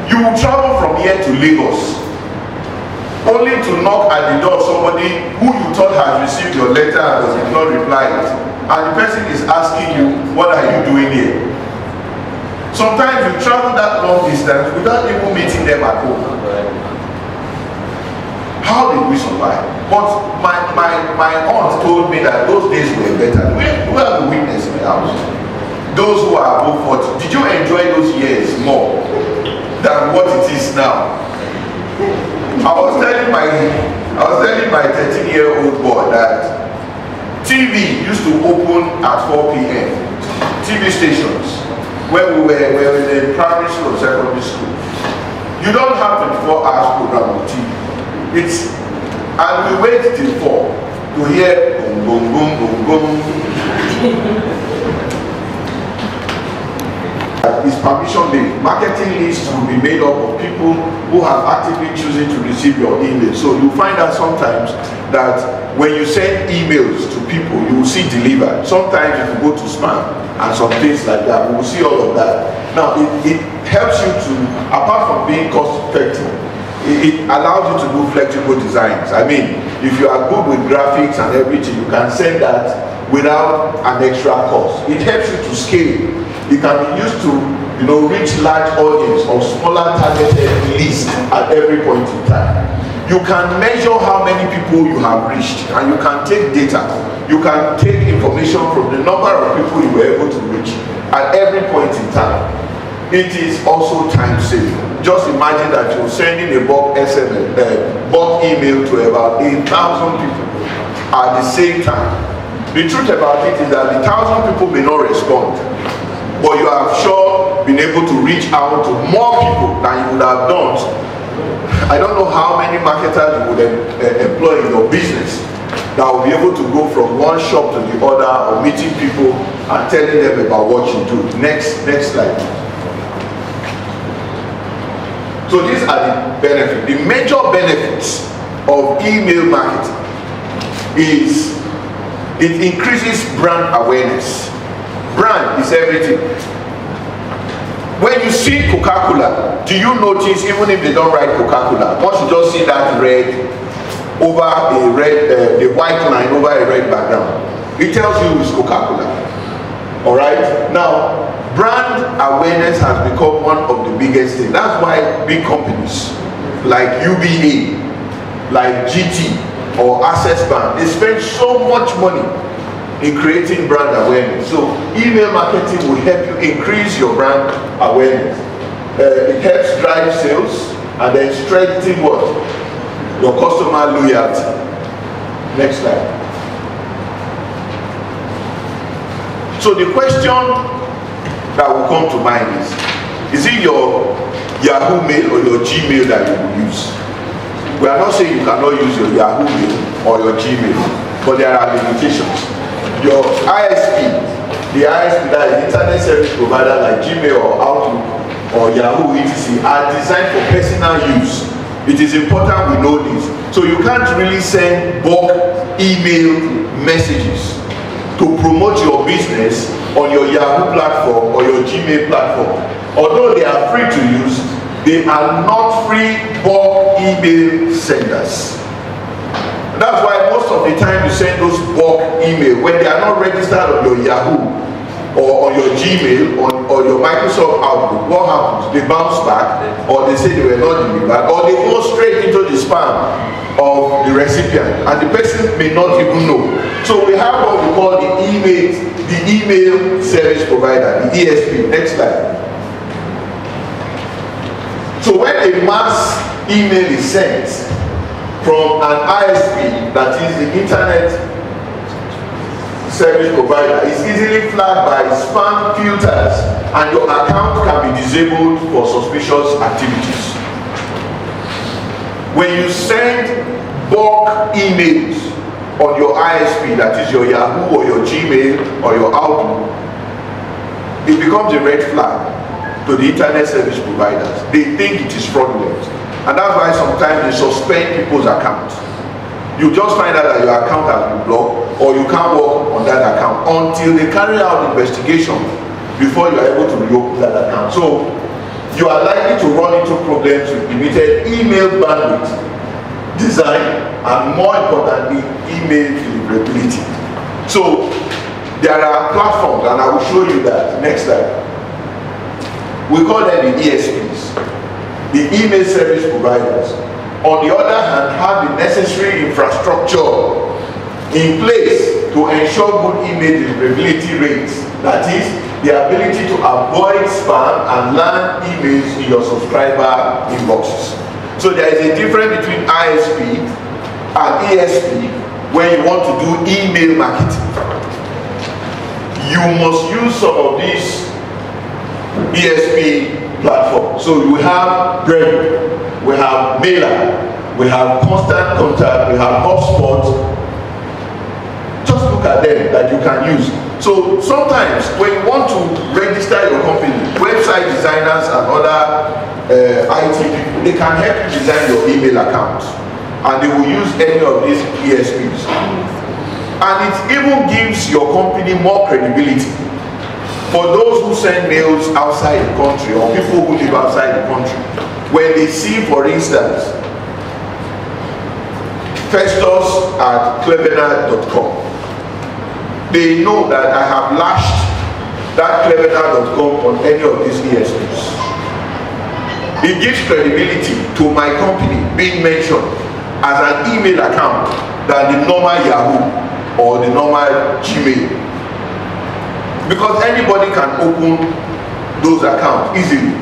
S4: You will travel from here to Lagos only to knock at the door of somebody who you thought has received your letter and did not reply it. And the person is asking you, what are you doing here? Sometimes you travel that long distance without even meeting them at home. How did we survive? But my aunt told me that those days were better. We are the witness in the house. Those who are above 40, did you enjoy those years more than what it is now? I was telling my 13-year-old boy that TV used to open at 4 p.m. TV stations when we were in primary school or secondary school. You don't have 24 hours program on TV. And we wait till 4 to hear boom, boom, boom, boom, boom. Is permission based. Marketing lists will be made up of people who have actively chosen to receive your email. So you find out sometimes that when you send emails to people, you will see delivered. Sometimes if you go to spam and some things like that, we will see all of that. Now it helps you to, apart from being cost effective, it allows you to do flexible designs. I mean, if you are good with graphics and everything, you can send that without an extra cost. It helps you to scale. It can be used to, reach large audience or smaller targeted list at every point in time. You can measure how many people you have reached, and you can take data. You can take information from the number of people you were able to reach at every point in time. It is also time saving. Just imagine that you're sending a bulk SMS, bulk email to about 8,000 people at the same time. The truth about it is that the 1,000 people may not respond, but you have sure been able to reach out to more people than you would have done. I don't know how many marketers you would employ in your business that will be able to go from one shop to the other or meeting people and telling them about what you do. Next slide. So these are the benefits. The major benefits of email marketing is it increases brand awareness. Brand is everything. When you see Coca-Cola, do you notice, even if they don't write Coca-Cola, once you just see that red over a red, the white line over a red background, it tells you it's Coca-Cola. All right. Now, brand awareness has become one of the biggest things. That's why big companies like UBA, like GT or Access Bank, they spend so much money in creating brand awareness. So email marketing will help you increase your brand awareness. It helps drive sales and then strengthen what? Your customer loyalty. Next slide. So the question that will come to mind is it your Yahoo Mail or your Gmail that you will use? We are not saying you cannot use your Yahoo Mail or your Gmail, but there are limitations. Your ISP, the ISP, that is internet service provider like Gmail or Outlook or Yahoo etc., are designed for personal use. It is important we know this. So you can't really send bulk email messages to promote your business on your Yahoo platform or your Gmail platform. Although they are free to use, they are not free bulk email senders. That's why most of the time you send those bulk email, when they are not registered on your Yahoo or on your Gmail or your Microsoft Outlook, what happens? They bounce back, or they say they were not delivered, or they go straight into the spam of the recipient, and the person may not even know. So we have what we call the email service provider, the ESP. Next slide. So when a mass email is sent from an ISP, that is the internet service provider, is easily flagged by spam filters, and your account can be disabled for suspicious activities. When you send bulk emails on your ISP, that is your Yahoo or your Gmail or your Outlook, it becomes a red flag to the internet service providers. They think it is fraudulent. And that's why sometimes they suspend people's accounts. You just find out that your account has been blocked, or you can't work on that account until they carry out investigation before you are able to reopen that account. So you are likely to run into problems with limited email bandwidth, design, and more importantly, email deliverability. So there are platforms, and I will show you that next time. We call them the ESPs, the email service providers. On the other hand, have the necessary infrastructure in place to ensure good email deliverability rates. That is, the ability to avoid spam and land emails in your subscriber inboxes. So there is a difference between ISP and ESP when you want to do email marketing. You must use some of these ESP platforms. So we have Brevity, we have Mailer, we have Constant Contact, we have HubSpot. Just look at them that you can use. So sometimes when you want to register your company, website designers and other IT people, they can help you design your email account, and they will use any of these ESPs. And it even gives your company more credibility. For those who send mails outside the country, or people who live outside the country, when they see, for instance, Festus at Clevenard.com, they know that I have lashed that Clevenard.com on any of these ESPs. It gives credibility to my company being mentioned as an email account than the normal Yahoo or the normal Gmail. Because anybody can open those accounts easily.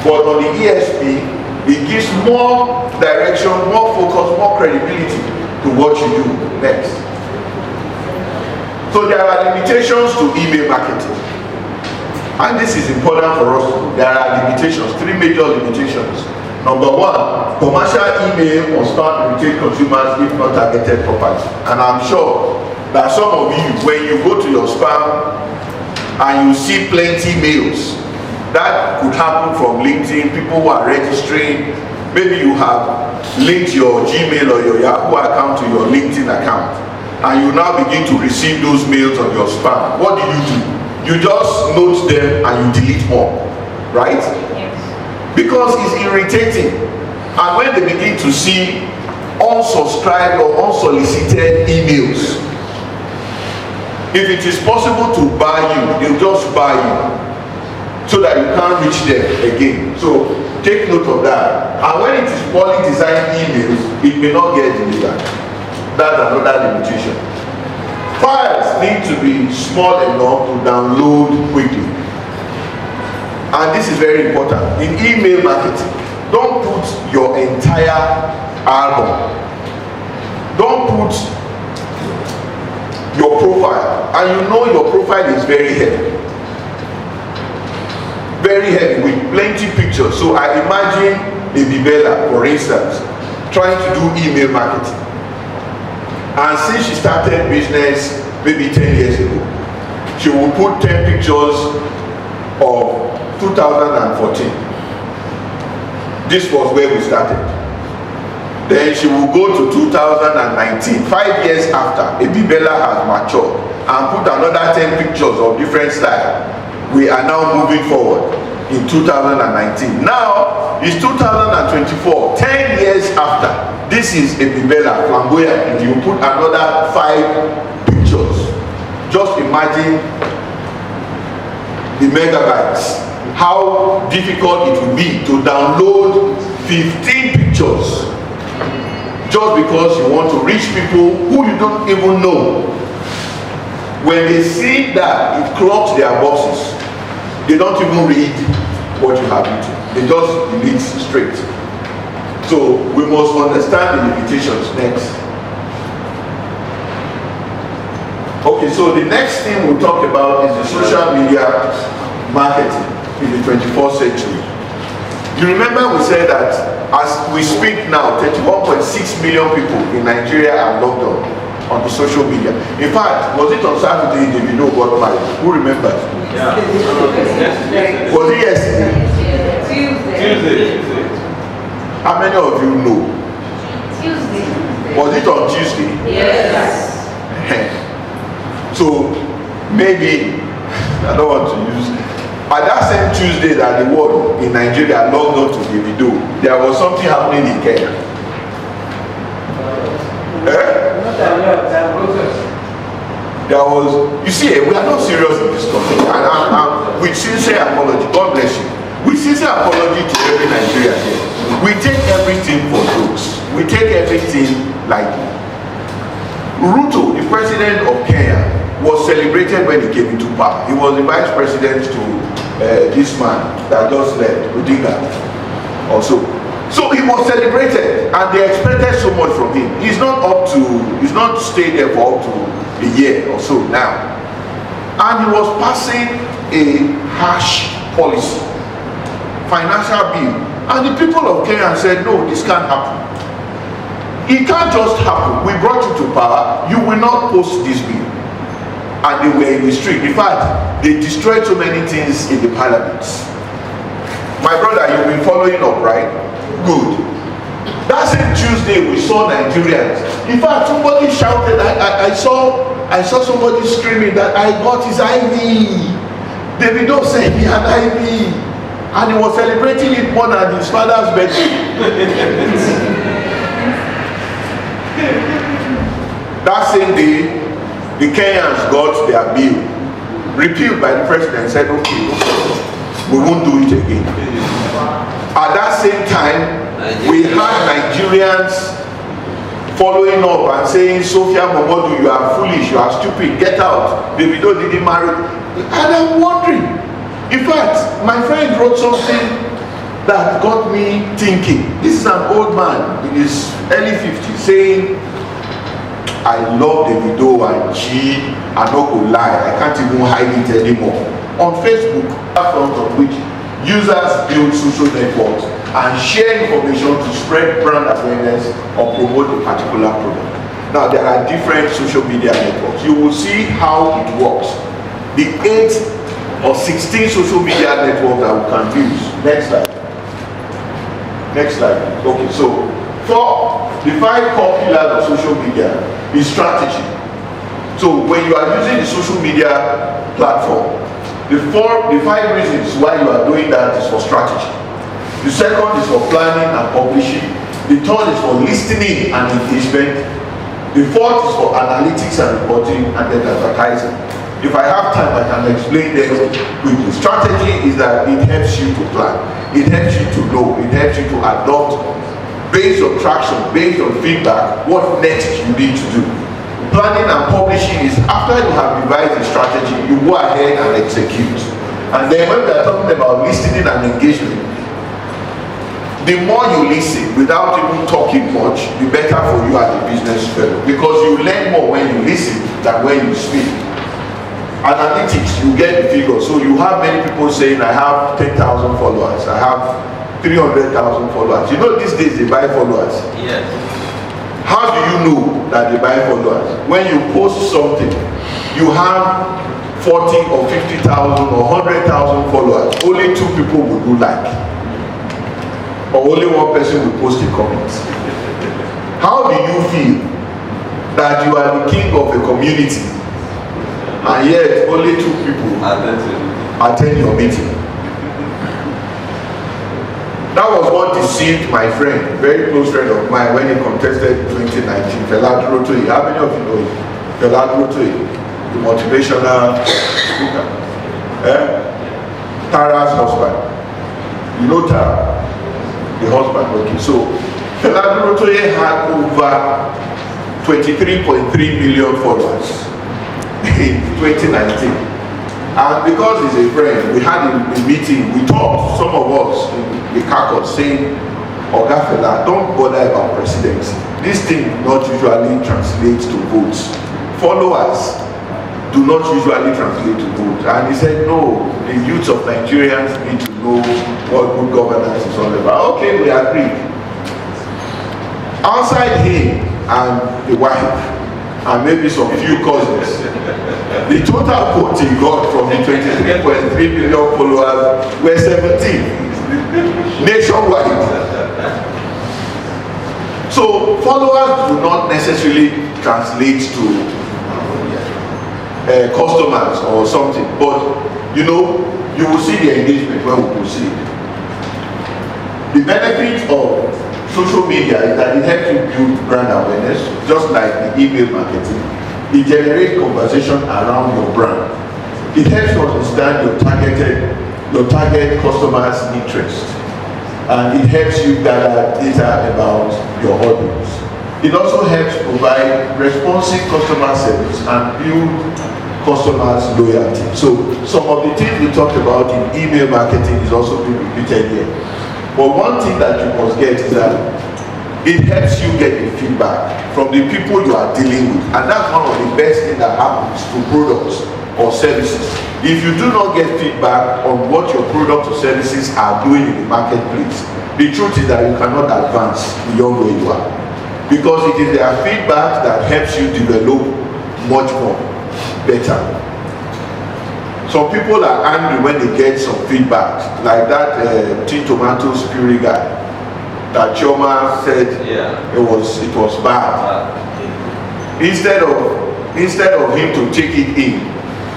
S4: But on the ESP, it gives more direction, more focus, more credibility to what you do next. So there are limitations to email marketing. And this is important for us. There are limitations, 3 major limitations. Number 1, commercial email must not irritate consumers if not targeted properly. And I'm sure that some of you, when you go to your spam and you see plenty mails, that could happen from LinkedIn, people who are registering. Maybe you have linked your Gmail or your Yahoo account to your LinkedIn account, and you now begin to receive those mails on your spam. What do? You just note them and you delete all, right? Yes. Because it's irritating. And when they begin to see unsubscribed or unsolicited emails, if it is possible to buy you, they'll just buy you so that you can't reach them again. So take note of that. And when it is poorly designed emails, it may not get delivered. That's another limitation. Files need to be small enough to download quickly. And this is very important. In email marketing, don't put your entire album. Don't put your profile. And you know your profile is very heavy. Very heavy with plenty pictures. So I imagine a Bibella, for instance, trying to do email marketing. And since she started business maybe 10 years ago, she will put 10 pictures of 2014. This was where we started. Then she will go to 2019, 5 years after a Bibella has matured, and put another 10 pictures of different style. We are now moving forward in 2019. Now it's 2024, 10 years after. This is a Bibella flamboyant, and you put another 5 pictures. Just imagine the megabytes. How difficult it will be to download 15 pictures just because you want to reach people who you don't even know. When they see that it clogs their boxes, they don't even read what you have written. They just delete straight. So we must understand the limitations next. Okay, so the next thing we'll talk about is the social media marketing in the 21st century. You remember we said that as we speak now, 31.6 million people in Nigeria are logged on the social media. In fact, was it on Saturday the video got married? Who remembers?
S18: Yeah.
S4: Was it yesterday?
S18: Tuesday.
S4: How many of you know?
S13: Tuesday.
S4: Was it on Tuesday?
S8: Yes.
S4: So maybe, I don't want to use, at that same Tuesday that the world in Nigeria logged on to Davido, there was something happening in Kenya. There was, you see, we are not serious in this country, and with sincere apology, God bless you, with sincere apology to every Nigerian here, we take everything for jokes, we take everything lightly. Ruto, the president of Kenya, was celebrated when he came into power. He was the vice president to this man that just left, Odinga, also. So he was celebrated, and they expected so much from him. He's not stayed there for up to a year or so now. And he was passing a harsh policy, financial bill. And the people of Kenya said, no, this can't happen. It can't just happen. We brought you to power, you will not post this bill. And they were in the street. In fact, they destroyed so many things in the parliament. My brother, you've been following up, right? Good. That same Tuesday we saw Nigerians. In fact, somebody shouted, I saw somebody screaming that I got his IV. Davido said he had IV. And he was celebrating it more than his father's birthday. That same day, the Kenyans got their bill repealed by the president and said, okay, we won't do it again. At that same time, we had Nigerians following up and saying, Sophia Momodu, you are foolish, you are stupid, get out. Davido didn't marry. And I'm wondering, in fact, my friend wrote something that got me thinking. This is an old man in his early 50s saying, I love Davido and G, I'm not gonna lie, I can't even hide it anymore. On Facebook, platforms on which users build social networks and share information to spread brand awareness or promote a particular product. Now, there are different social media networks. You will see how it works. The 8 or 16 social media networks that we can use. Next slide. Next slide. Okay, so for the 5 core pillars of social media is strategy. So when you are using the social media platform, the 5 reasons why you are doing that is for strategy. The second is for planning and publishing. The third is for listening and engagement. The fourth is for analytics and reporting, and then advertising. If I have time, I can explain them quickly. Strategy is that it helps you to plan. It helps you to know. It helps you to adopt based on traction, based on feedback, what next you need to do. Planning and publishing is after you have revised the strategy, you go ahead and execute. And then when we are talking about listening and engagement, the more you listen without even talking much, the better for you as a business fellow, because you learn more when you listen than when you speak. Analytics, you get the figure. So you have many people saying, I have 10,000 followers, I have 300,000 followers. You know these days they buy followers.
S20: Yes.
S4: How do you know that they buy followers? When you post something, you have 40 or 50,000 or 100,000 followers. Only 2 people will do like. Or only 1 person will post a comment. How do you feel that you are the king of a community and yet only 2 people attend your meeting? That was what deceived my friend, very close friend of mine, when he contested in 2019, Clevenard. How many of you know him? Clevenard, the motivational speaker. Tara's husband. You know Tara, the husband. Okay, so Clevenard had over 23.3 million followers in 2019. And because he's a friend, we had a meeting, we talked, some of us in the Harcourt, saying, Oga Fela, don't bother about presidency. This thing not usually translates to votes. Followers do not usually translate to votes. And he said, no, the youth of Nigerians need to know what good governance is all about. Okay, we agree. Outside him and the wife, and maybe some few cousins, the total vote he got from the 23.3 million followers were 17 nationwide. So followers do not necessarily translate to customers or something, but you know, you will see the engagement when we proceed. The benefit of social media is that it helps you build brand awareness, just like the email marketing. It generates conversation around your brand. It helps you understand your target customers' interest, and it helps you gather data about your audience. It also helps provide responsive customer service and build customers' loyalty. So some of the things we talked about in email marketing is also being repeated here. But one thing that you must get is that it helps you get the feedback from the people you are dealing with, and that's one of the best things that happens to products or services. If you do not get feedback on what your products or services are doing in the marketplace, the truth is that you cannot advance beyond where you are, because it is their feedback that helps you develop much more better. Some people are angry when they get some feedback, like that tin tomatoes puree guy that Chioma said it was bad. Instead of him to take it in,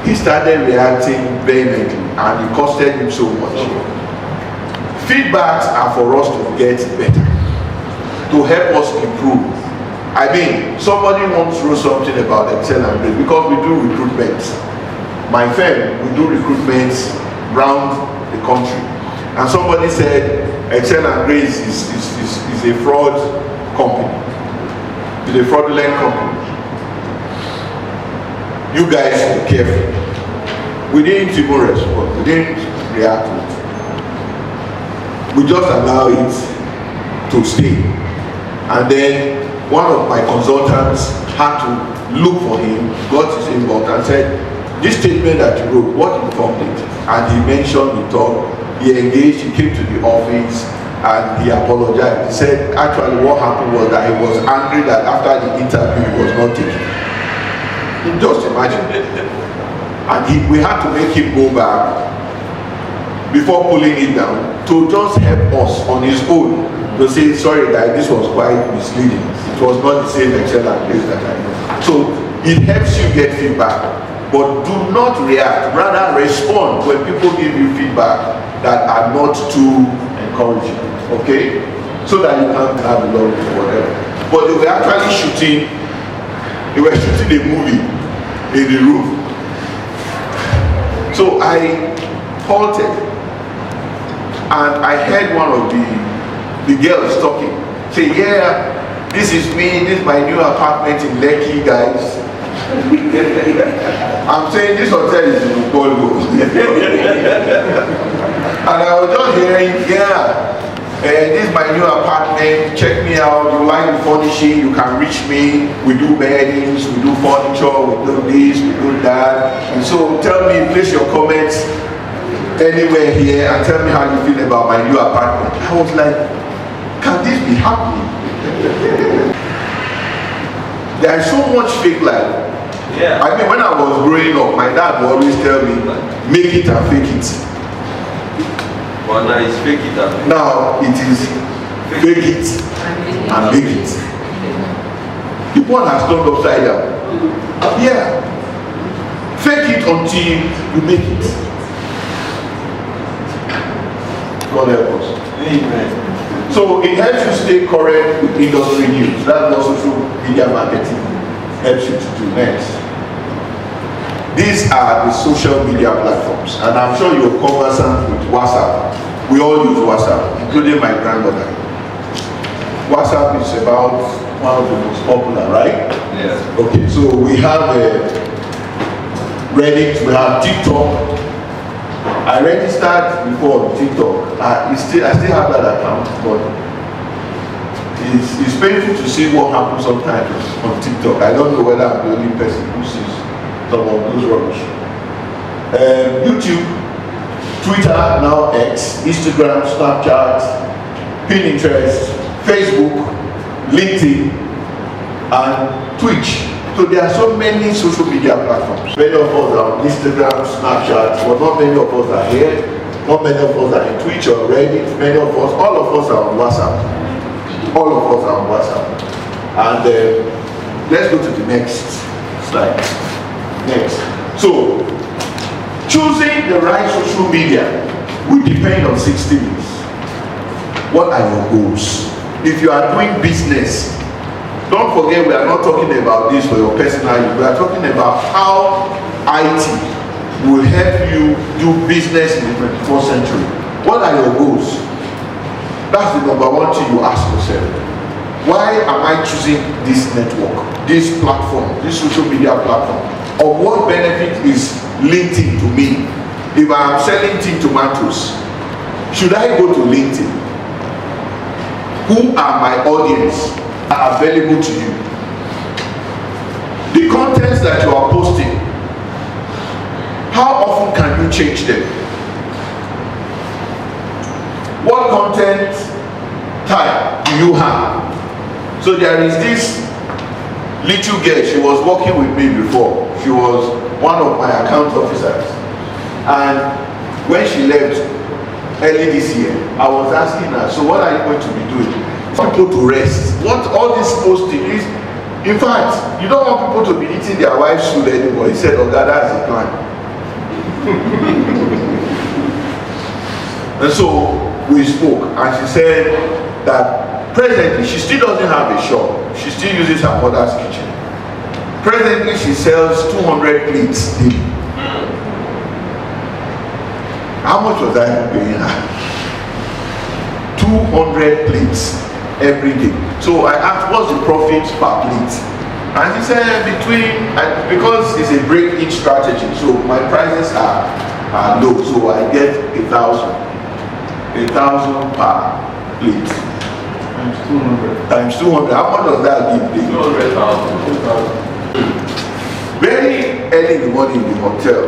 S4: he started reacting vehemently, and it costed him so much. Feedbacks are for us to get better, to help us improve. I mean, somebody once wrote something about Excel and Grace, because we do recruitment. My firm, we do recruitments around the country, and somebody said Excel and Grace is a fraud company. It's a fraudulent company. You guys be careful. We didn't even respond. We didn't react to it. We just allow it to stay. And then one of my consultants had to look for him, got his inbox and said, this statement that you wrote, what informed it? And he mentioned the talk, he engaged, he came to the office and he apologized. He said actually what happened was that he was angry that after the interview he was not taken. Just imagine. And we had to make him go back before pulling it down to just help us on his own to say, sorry guys, this was quite misleading. It was not the same Excel and Grace that I know. So it helps you get feedback. But do not react, rather respond when people give you feedback that are not too encouraging, okay? So that you can have a lot or whatever. But they were actually shooting a movie in the room. So I halted, and I heard one of the girls talking, say, yeah, this is me, this is my new apartment in Lekki, guys. I'm saying this hotel is in Bolgo. And I was just hearing, this is my new apartment, check me out, you like the furnishing, you can reach me, we do beddings, we do furniture, we do this, we do that. And so tell me, place your comments anywhere here and tell me how you feel about my new apartment. I was like, can this be happening? There is so much fake life. Yeah. I mean, when I was growing up, my dad would always tell me, make it and fake it.
S20: But now it's fake it and
S4: now it is fake it and make it. The one has turned upside down. Yeah. Fake it until you make it. God help us. Amen. So it helps you stay current with industry news. That's what social media marketing helps you to do next. These are the social media platforms, and I'm sure you're conversant with WhatsApp. We all use WhatsApp, including my grandmother. WhatsApp is about one of the most popular, right?
S20: Yes.
S4: Okay, so we have Reddit, we have TikTok. I registered before on TikTok. I still have that account, but it's painful to see what happens sometimes on TikTok. I don't know whether I'm the only person who sees some of those rubbish. YouTube, Twitter, now X, Instagram, Snapchat, Pinterest, Facebook, LinkedIn, and Twitch. So there are so many social media platforms. Many of us are on Instagram, Snapchat, but not many of us are here. Not many of us are in Twitch or Reddit. Many of us, all of us are on WhatsApp. All of us are on WhatsApp. And let's go to the next slide. Next. So, choosing the right social media will depend on 6 things. What are your goals? If you are doing business, don't forget we are not talking about this for your personal use. We are talking about how IT will help you do business in the 21st century. What are your goals? That's the number one thing you ask yourself. Why am I choosing this network, this platform, this social media platform? Of what benefit is LinkedIn to me? If I am selling tin tomatoes, should I go to LinkedIn? Who are my audience that are available to you? The contents that you are posting, how often can you change them? What content type do you have? So there is this little girl, she was working with me before. She was one of my account officers. And when she left early this year, I was asking her, so what are you going to be doing? For people to rest. What all this posting is, in fact, you don't want people to be eating their wife's food anymore. He said, oh God, that's the plan. And so we spoke, and she said that presently she still doesn't have a shop. She still uses her mother's kitchen. Presently she sells 200 plates daily. How much was I paying her? 200 plates every day. So I asked, what's the profit per plate? And she said because it's a break-in strategy, so my prices are low, so I get 1,000 per plate. Times 200. How much does that give? 200,000. Very early in the morning in the hotel.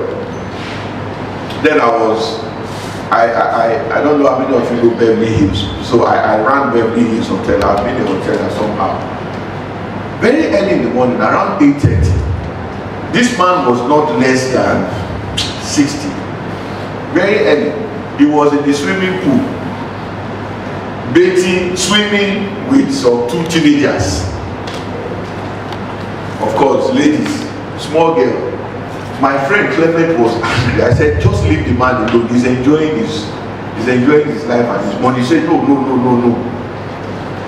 S4: Then I don't know how many of you know Beverly Hills. So I ran Beverly Hills Hotel. I've been in the hotel somehow. Very early in the morning, around 8:30, this man was not less than 60. Very early. He was in the swimming pool, bathing, swimming with some 2 teenagers. Of course, ladies, small girl. My friend Clevenard was angry. I said, just leave the man alone. He's enjoying his life and his money. He said, no.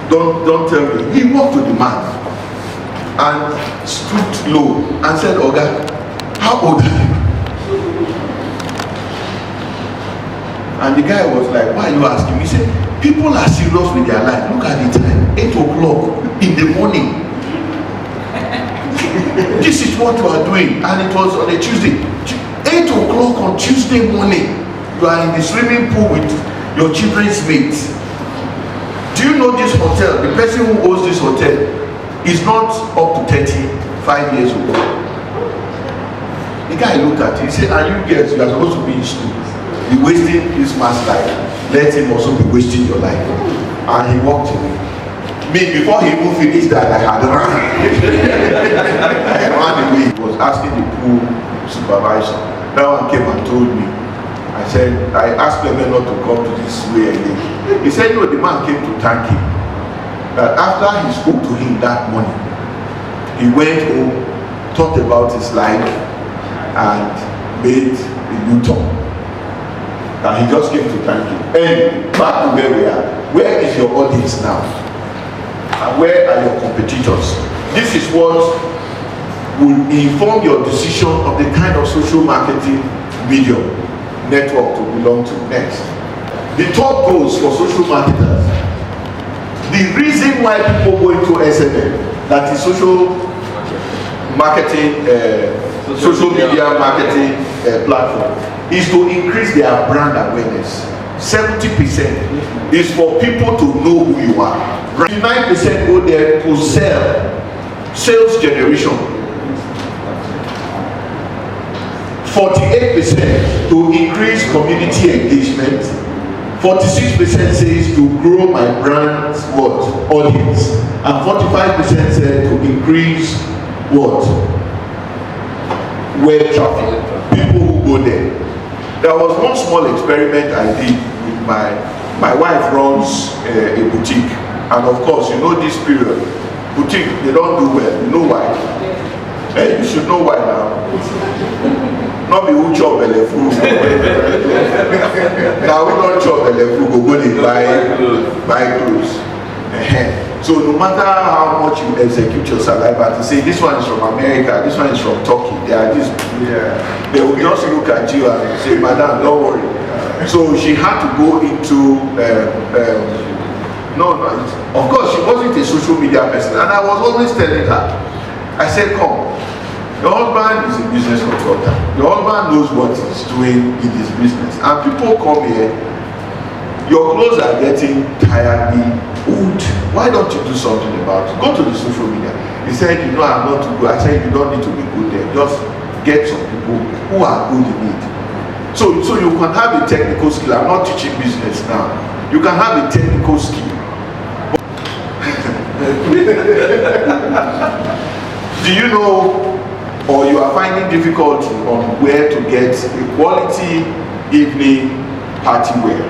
S4: Don't tell me. He walked to the man and stood low and said, Oga, how old are you? And the guy was like, why are you asking me? He said, people are serious with their life. Look at the time, 8 o'clock in the morning. This is what you are doing. And it was on a Tuesday. 8 o'clock on Tuesday morning. You are in the swimming pool with your children's mates. Do you know this hotel? The person who owns this hotel is not up to 35 years old. The guy looked at him. He said, and you girls, you are supposed to be in school. Be wasting this man's life. Let him also be wasting your life. And he walked away. Me, before he even finished that, I had run. I ran away. He was asking the pool supervisor. That one came and told me. I asked them not to come to this way again. He said, no, the man came to thank him. That after he spoke to him that morning, he went home, thought about his life, and made a new turn. And he just came to thank him. And back to where we are. Where is your audience now? And where are your competitors? This is what will inform your decision of the kind of social marketing medium network to belong to next. The top goals for social marketers. The reason why people go into SMM, that is social marketing, social media marketing platform, is to increase their brand awareness. 70% is for people to know who you are. 9% go there to sales generation. 48% to increase community engagement. 46% says to grow my brand's audience, and 45% said to increase web traffic, people who go there. There was one small experiment I did with my wife runs a boutique, And of course, you know this period, boutique, they don't do well. You know why? Hey, you should know why now. Not be who chop belle full. Now we don't chop belle full, go and buy clothes. So no matter how much you execute your saliva to say this one is from America, this one is from Turkey, they are this, they will just look at you and say, madam, don't worry. So she had to go into no, of course she wasn't a social media person, and I was always telling her, I said, come, your husband is a business consultant, your husband knows what he's doing in his business, and people come here, your clothes are getting tiredly old, why don't you do something about it? Go to the social media. He said, you know, I'm not too good. I said, you don't need to be good there, just get some people who are good in it. So you can have a technical skill. I'm not teaching business now. You can have a technical skill. Do you know, or you are finding difficulty on where to get a quality evening party wear?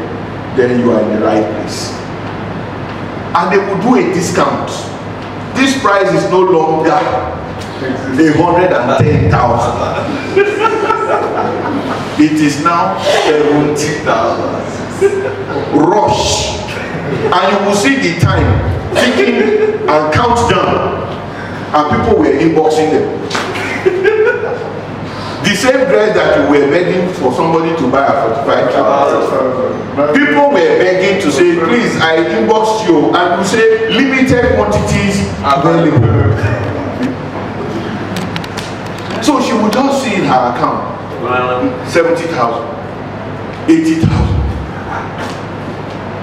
S4: Then you are in the right place. And they will do a discount. This price is no longer 110,000. It is now 70,000. Rush. And you will see the time ticking and count down. And people were inboxing them. The same dress that you were begging for somebody to buy at 45,000. People were begging to say, please, I inboxed you, and you say limited quantities available. So she would just see in her account 70,000, 80,000,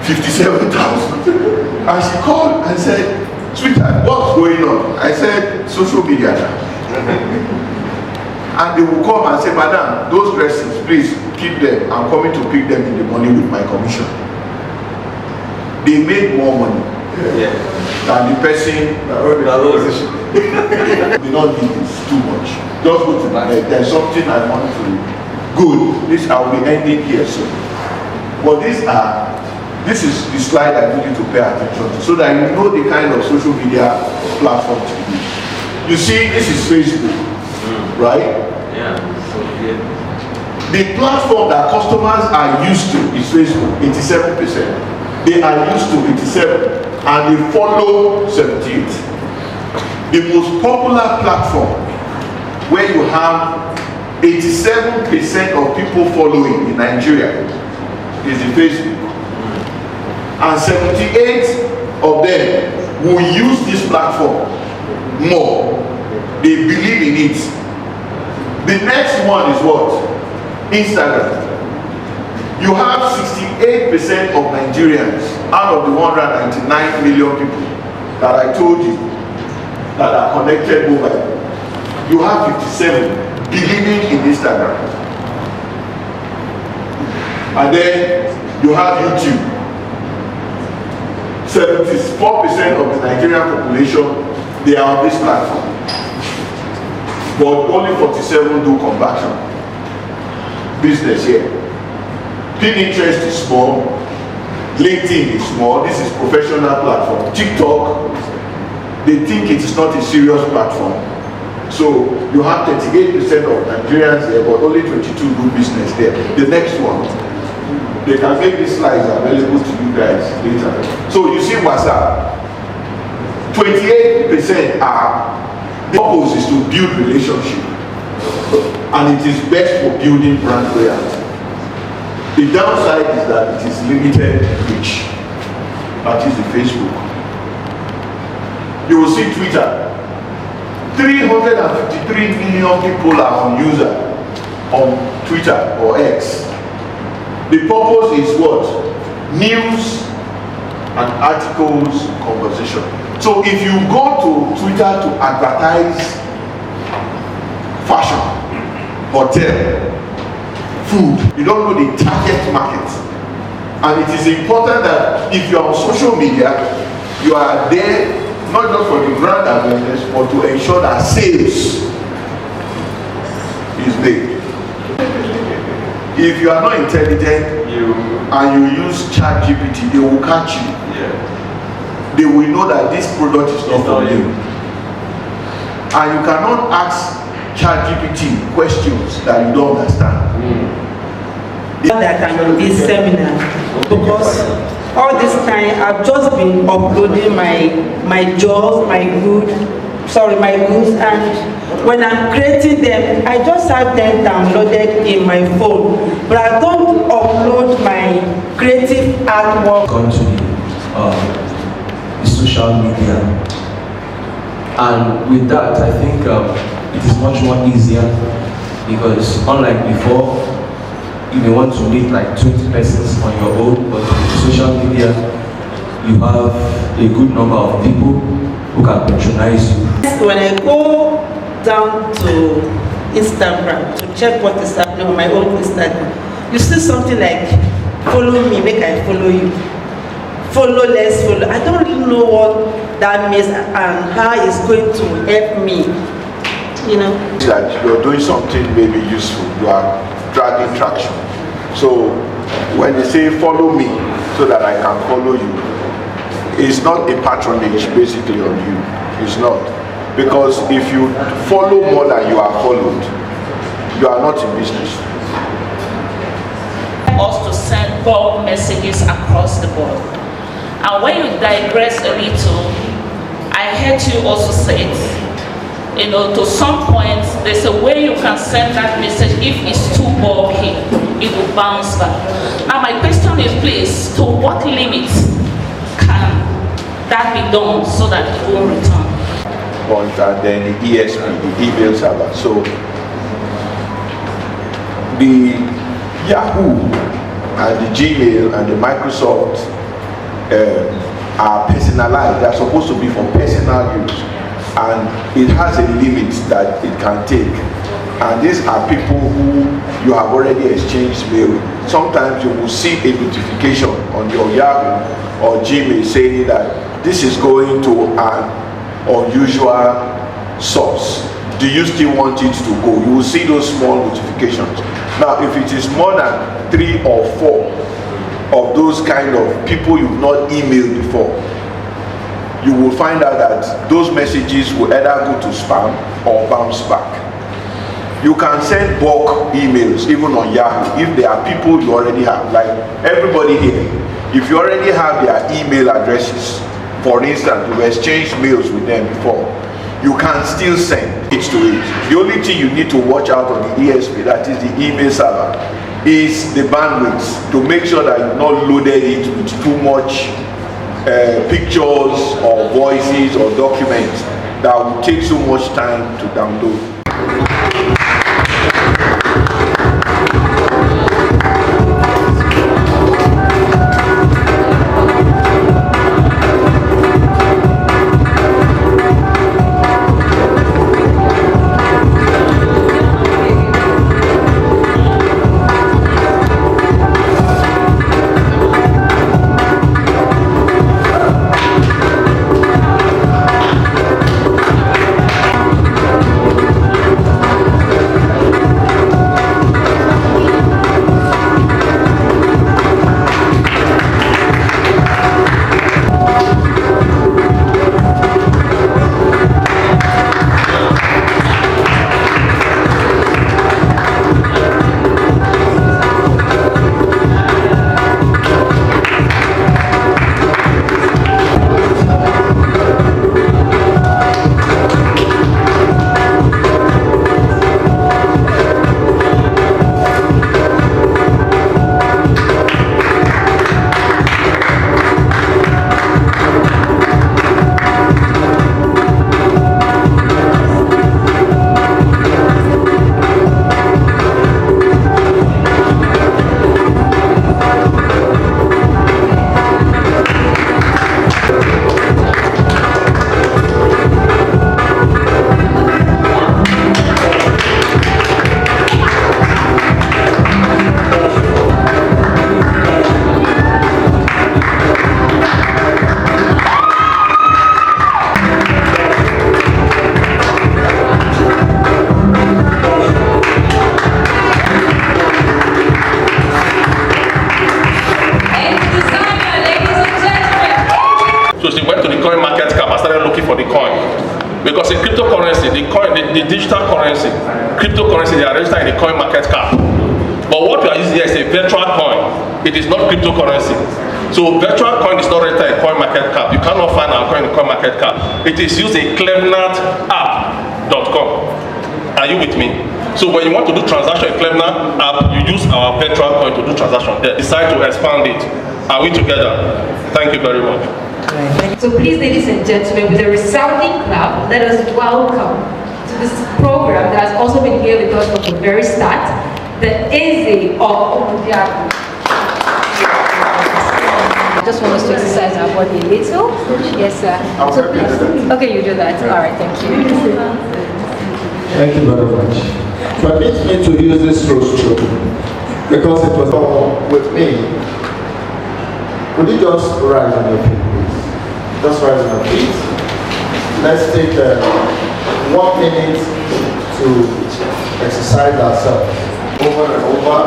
S4: 57,000. And she called and said, sweetheart, what's going on? I said, social media now. And they will come and say, madam, those dresses, please keep them. I'm coming to pick them in the morning with my commission. They made more money than the person they don't need this too much. Just go to my head. There's something I want to do. Good. This I'll be ending here soon. But this is the slide I need you to pay attention to, so that you know the kind of social media platform to use. You see, this is Facebook. Right?
S20: Yeah.
S4: The platform that customers are used to is Facebook, 87%. They are used to 87, and they follow 78. The most popular platform where you have 87% of people following in Nigeria is the Facebook. And 78 of them will use this platform more. They believe in it. The next one is what? Instagram. You have 68% of Nigerians out of the 199 million people that I told you that are connected mobile. You have 57 believing in Instagram. And then you have YouTube. 74% of the Nigerian population, they are on this platform. But only 47 do conversion. Business here. Pinterest is small. LinkedIn is small. This is professional platform. TikTok, they think it is not a serious platform. So you have 38% of Nigerians there, but only 22 do business there. The next one, they can make these slides available to you guys later. So you see WhatsApp, 28% are. The purpose is to build relationship, and it is best for building brand loyalty. The downside is that it is limited reach. That is the Facebook. You will see Twitter. 353 million people are on user on Twitter or X. The purpose is what? News and articles, conversation. So if you go to Twitter to advertise fashion, hotel, food, you don't know the target market. And it is important that if you are on social media, you are there not just for the brand awareness, but to ensure that sales is big. If you are not intelligent and you use ChatGPT, they will catch you. they will know that this product is not for you. And you cannot ask ChatGPT questions that you don't understand.
S19: That I'm in this seminar because all this time I've just been uploading my jobs, my goods, and when I'm creating them, I just have them downloaded in my phone, but I don't upload my creative artwork.
S14: Gone to the social media, and with that I think it is much more easier, because unlike before, you may want to meet like 20 persons on your own, but with social media you have a good number of people who can patronize you.
S19: When I go down to Instagram to check what is happening on my own Instagram, you see something like follow me, make I follow you. Follow, let's follow. I don't really know what that means and how it's going to help me. You know?
S4: That you're doing something maybe useful, you are dragging traction. So when they say follow me so that I can follow you, it's not a patronage basically on you. It's not. Because if you follow more than you are followed, you are not in business.
S11: Us to send bulk messages across the board. And when you digress a little, I heard you also say it, you know, to some point, there's a way you can send that message. If it's too bulky, it will bounce back. Now my question is, please, to what limit can that be done so that it will return?
S4: Point, and then the ESP, the email server. So the Yahoo and the Gmail and the Microsoft are personalized. They are supposed to be for personal use, and it has a limit that it can take. And these are people who you have already exchanged mail with. Sometimes you will see a notification on your Yahoo or Gmail saying that this is going to an unusual source. Do you still want it to go? You will see those small notifications. Now, if it is more than 3 or 4 of those kind of people you've not emailed before, you will find out that those messages will either go to spam or bounce back. You can send bulk emails even on Yahoo if there are people you already have. Like everybody here, if you already have their email addresses, for instance, you've exchanged mails with them before, you can still send it to it. The only thing you need to watch out on the ESP, that is the email server, is the bandwidth, to make sure that you've not loaded it with too much pictures or voices or documents that will take so much time to download.
S5: coin market cap, I started looking for the coin. Because in cryptocurrency, the coin, the digital currency, cryptocurrency, they are registered in the coin market cap. But what we are using here is a virtual coin. It is not cryptocurrency. So virtual coin is not registered in coin market cap. You cannot find our coin in coin market cap. It is used in clevenardapp.com. Are you with me? So when you want to do transaction in Clevenard app, you use our virtual coin to do transaction there. Decide to expand it. Are we together? Thank you very much.
S1: So please, ladies and gentlemen, with a resounding clap, let us welcome to this program that has also been here with us from the very start, the Eze of Omudiagu.
S8: I just want us to exercise our body a little. Yes, sir. So please. Okay, you do that. All right, thank you.
S21: Thank you very much. Permit me to use this rostrum because it was all with me. Could you just rise on your feet, please? Just rise on your feet. Let's take 1 minute to exercise ourselves over and over.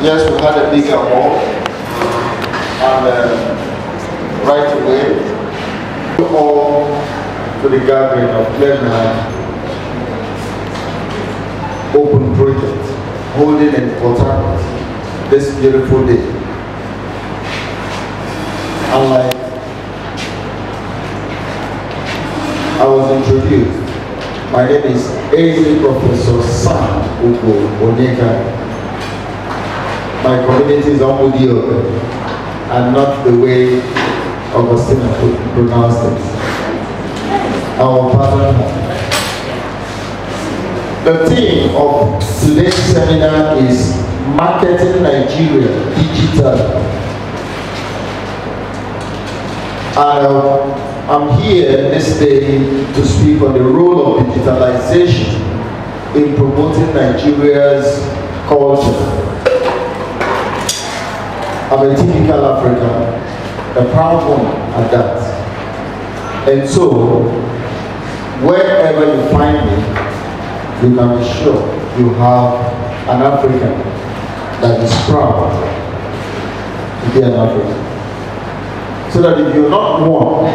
S21: Yes, we had a bigger wall, and right away, all to the gathering of Clevenard Open Project, holding in Port Harcourt this beautiful day. And like I was introduced, my name is Eze Professor Sam Ugo Onyeka. My community is Omudio, and not the way Augustina pronounced it. Our partner. The theme of today's seminar is Marketing Nigeria Digital. I'm here this day to speak on the role of digitalization in promoting Nigeria's culture. I'm a typical African, a proud one at that. And so, wherever you find me, you can be sure you have an African that is proud to be an African. So that if you're not one,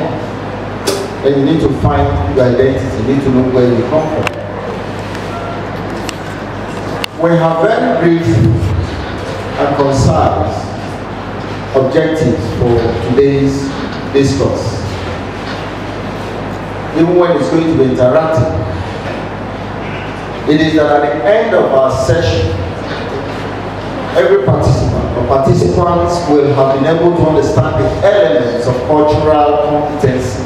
S21: then you need to find your identity, you need to know where you come from. We have very brief and concise objectives for today's discourse. Even when it's going to be interactive, it is that at the end of our session, every participant or participants will have been able to understand the elements of cultural competency,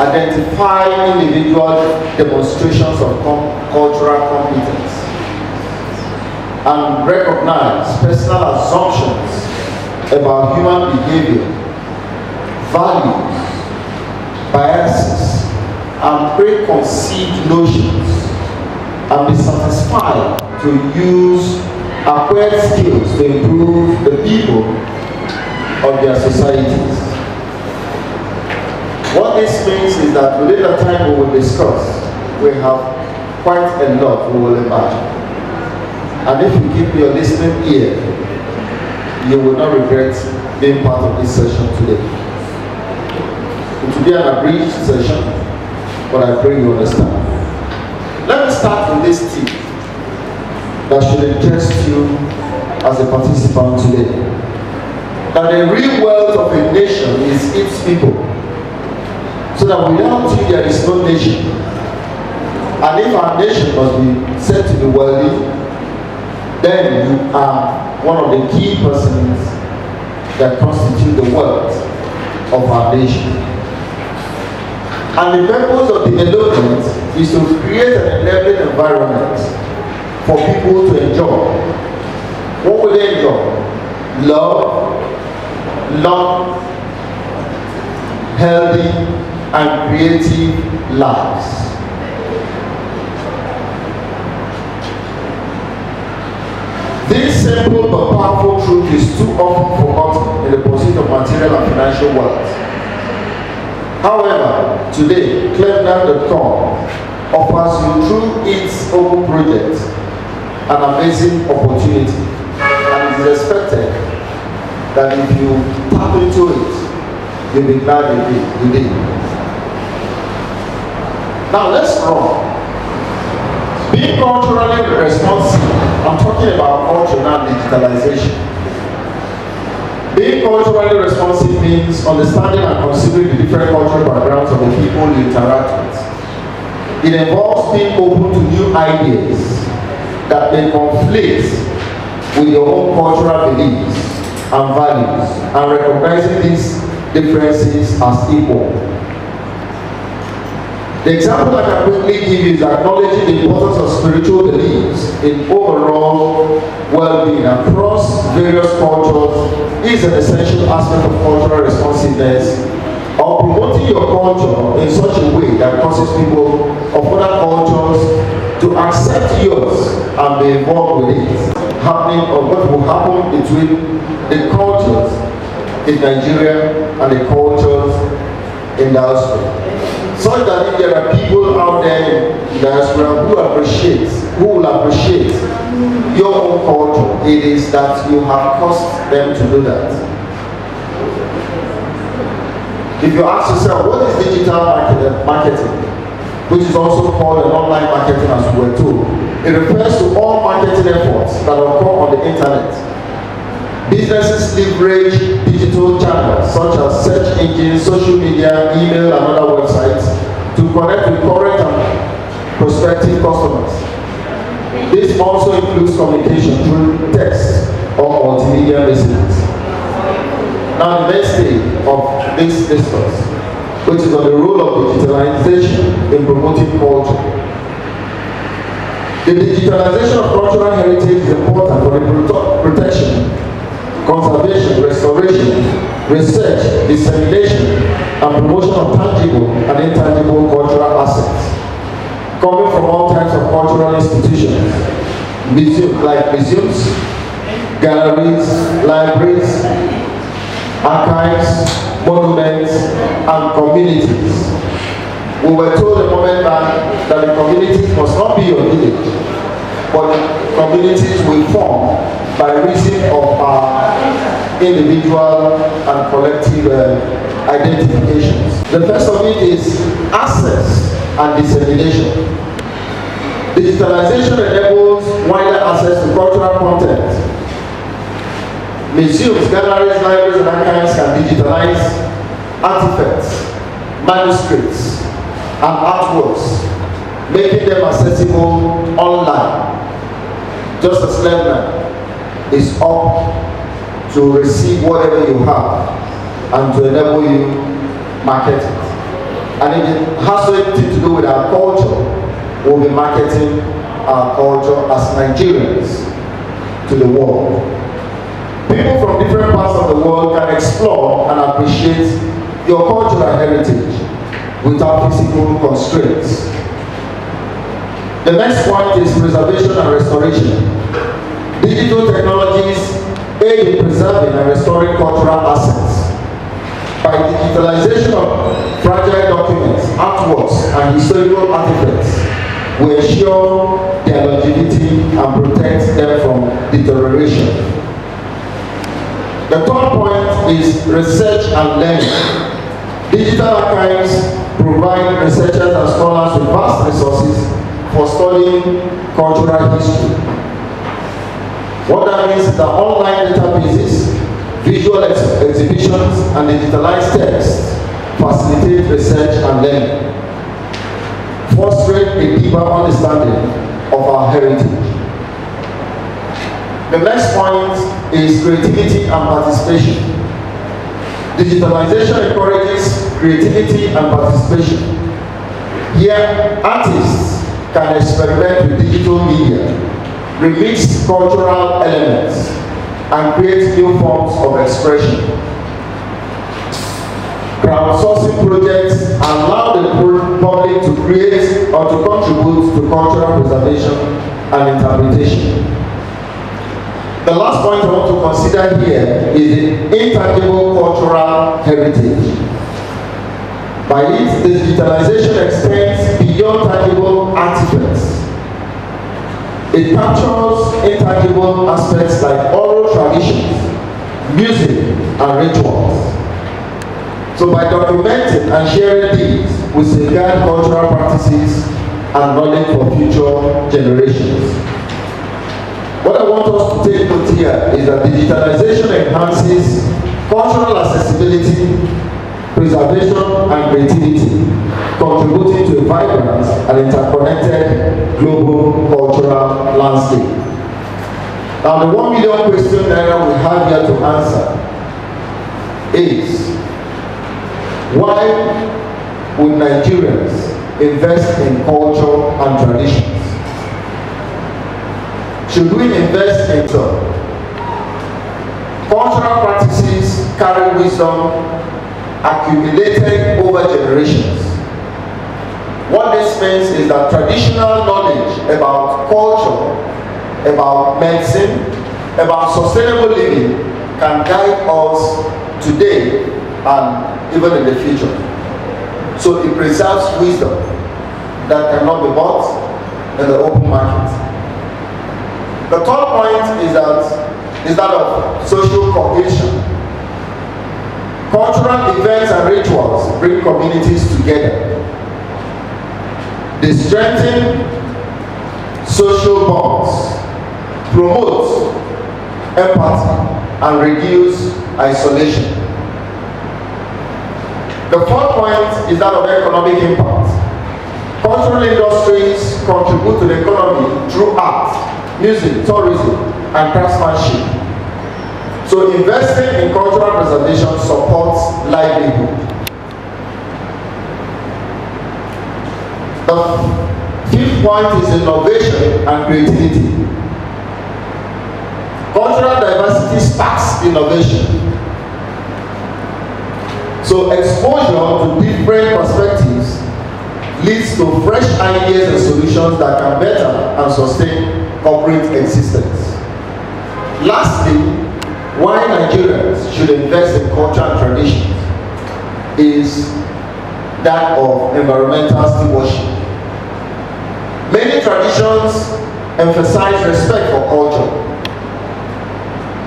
S21: identify individual demonstrations of cultural competence, and recognize personal assumptions about human behavior, values, biases, and preconceived notions, and be satisfied to use acquired skills to improve the people of their societies. What this means is that within the time we will discuss, we have quite a lot we will imagine. And if you keep your listening ear, you will not regret being part of this session today. It will be an abridged session, but I pray you understand. Let me start with this tip that should interest you as a participant today. That the real wealth of a nation is its people. So that without you there is no nation. And if our nation must be said to be wealthy, then you are one of the key persons that constitute the wealth of our nation. And the purpose of development is to create an enabling environment for people to enjoy. What will they enjoy? Love, long, healthy, and creative lives. This simple but powerful truth is too often forgotten in the pursuit of material and financial wealth. However, today, Clevenard.com offers you through its open project an amazing opportunity, and it is expected that if you tap into it,
S6: you'll be glad you did. Now let's run. Being culturally responsive, I'm talking about culture, not digitalization. Being culturally responsive means understanding and considering the different cultural backgrounds of the people you interact with. It involves being open to new ideas that may conflict with your own cultural beliefs and values, and recognizing these differences as equal. The example I can quickly give you is acknowledging the importance of spiritual beliefs in overall well-being across various cultures is an essential aspect of cultural responsiveness, or promoting your culture in such a way that causes people of other cultures to accept yours and be involved with it. Happening or what will happen between the cultures in Nigeria and the cultures in diaspora. Such that if there are people out there in diaspora who will appreciate your own culture, it is that you have caused them to do that. If you ask yourself, what is digital marketing, which is also called an online marketing as we were told, it refers to all marketing efforts that occur on the internet. Businesses leverage digital channels such as search engines, social media, email, and other websites to connect with current and prospective customers. This also includes communication through text or multimedia messages. Now the mainstay of this discourse, which is on the role of digitalization in promoting culture. The digitalization of cultural heritage is important for the protection, conservation, restoration, research, dissemination, and promotion of tangible and intangible cultural assets coming from all types of cultural institutions, museums, galleries, libraries, archives, monuments, and communities. We were told a moment back that the communities must not be your village, but communities will form by reason of our individual and collective identifications. The first of it is access and dissemination. Digitalization enables wider access to cultural content. Museums, galleries, libraries, and archives can digitalize artifacts, manuscripts, and artworks, making them accessible online, just as Clevenard is up to receive whatever you have and to enable you market it. And if it has anything to do with our culture, we'll be marketing our culture as Nigerians to the world. People from different parts of the world can explore and appreciate your cultural heritage without physical constraints. The next point is preservation and restoration. Digital technologies aid in preserving and restoring cultural assets. By digitalization of fragile documents, artworks, and historical artifacts, we ensure their longevity and protect them from deterioration. The third point is research and learning. Digital archives provide researchers and scholars with vast resources for studying cultural history. What that means is that online databases, visual exhibitions, and digitalized text facilitate research and learning, fostering a deeper understanding of our heritage. The next point is creativity and participation. Digitalization encourages creativity and participation. Here, artists can experiment with digital media, remix cultural elements, and create new forms of expression. Crowdsourcing projects allow the public to create or to contribute to cultural preservation and interpretation. The last point I want to consider here is the intangible cultural heritage. By it, the digitalization extends beyond tangible artifacts. It captures intangible aspects like oral traditions, music, and rituals. So by documenting and sharing these, we safeguard cultural practices and knowledge for future generations. What I want us to take note here is that digitalization enhances cultural accessibility, preservation and creativity, contributing to a vibrant and interconnected global cultural landscape. Now the 1 million question that we have here to answer is, why would Nigerians invest in culture and traditions? Should we invest in them? Cultural practices carry wisdom accumulated over generations. What this means is that traditional knowledge about culture, about medicine, about sustainable living can guide us today and even in the future. So it preserves wisdom that cannot be bought in the open market. The third point is that of social cohesion. Cultural events and rituals bring communities together. They strengthen social bonds, promote empathy, and reduce isolation. The fourth point is that of economic impact. Cultural industries contribute to the economy through art, music, tourism, and craftsmanship. So investing in cultural preservation supports livelihood. The fifth point is innovation and creativity. Cultural diversity sparks innovation. So exposure to different perspectives leads to fresh ideas and solutions that can better and sustain corporate existence. Lastly, why Nigerians should invest in culture and traditions is that of environmental stewardship. Many traditions emphasize respect for culture,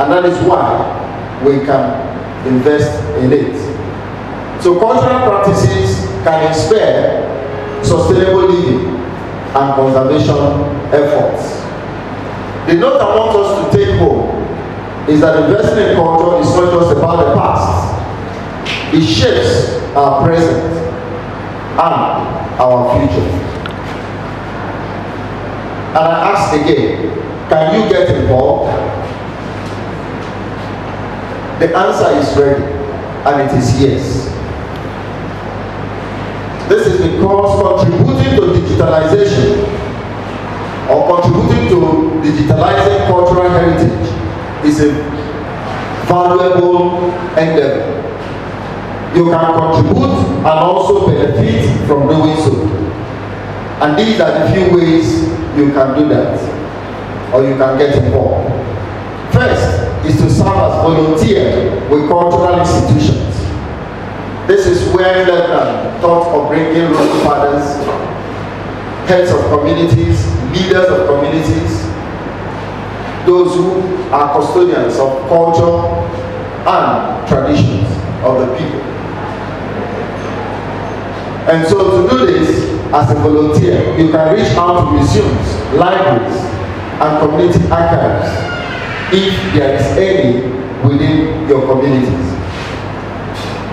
S6: and that is why we can invest in it. So cultural practices can inspire sustainable living and conservation efforts. The note I want us to take home is that investing in culture is not just about the past. It shapes our present and our future. And I ask again, can you get involved? The answer is ready, and it is yes. This is because contributing to digitalization or contributing to digitalizing cultural heritage is a valuable endeavor. You can contribute and also benefit from doing so. And these are the few ways you can do that, or you can get involved. First is to serve as volunteer with cultural institutions. This is where Clevenard thought of bringing role fathers, heads of communities, leaders of communities, those who are custodians of culture and traditions of the people. And so to do this as a volunteer, you can reach out to museums, libraries, and community archives if there is any within your communities.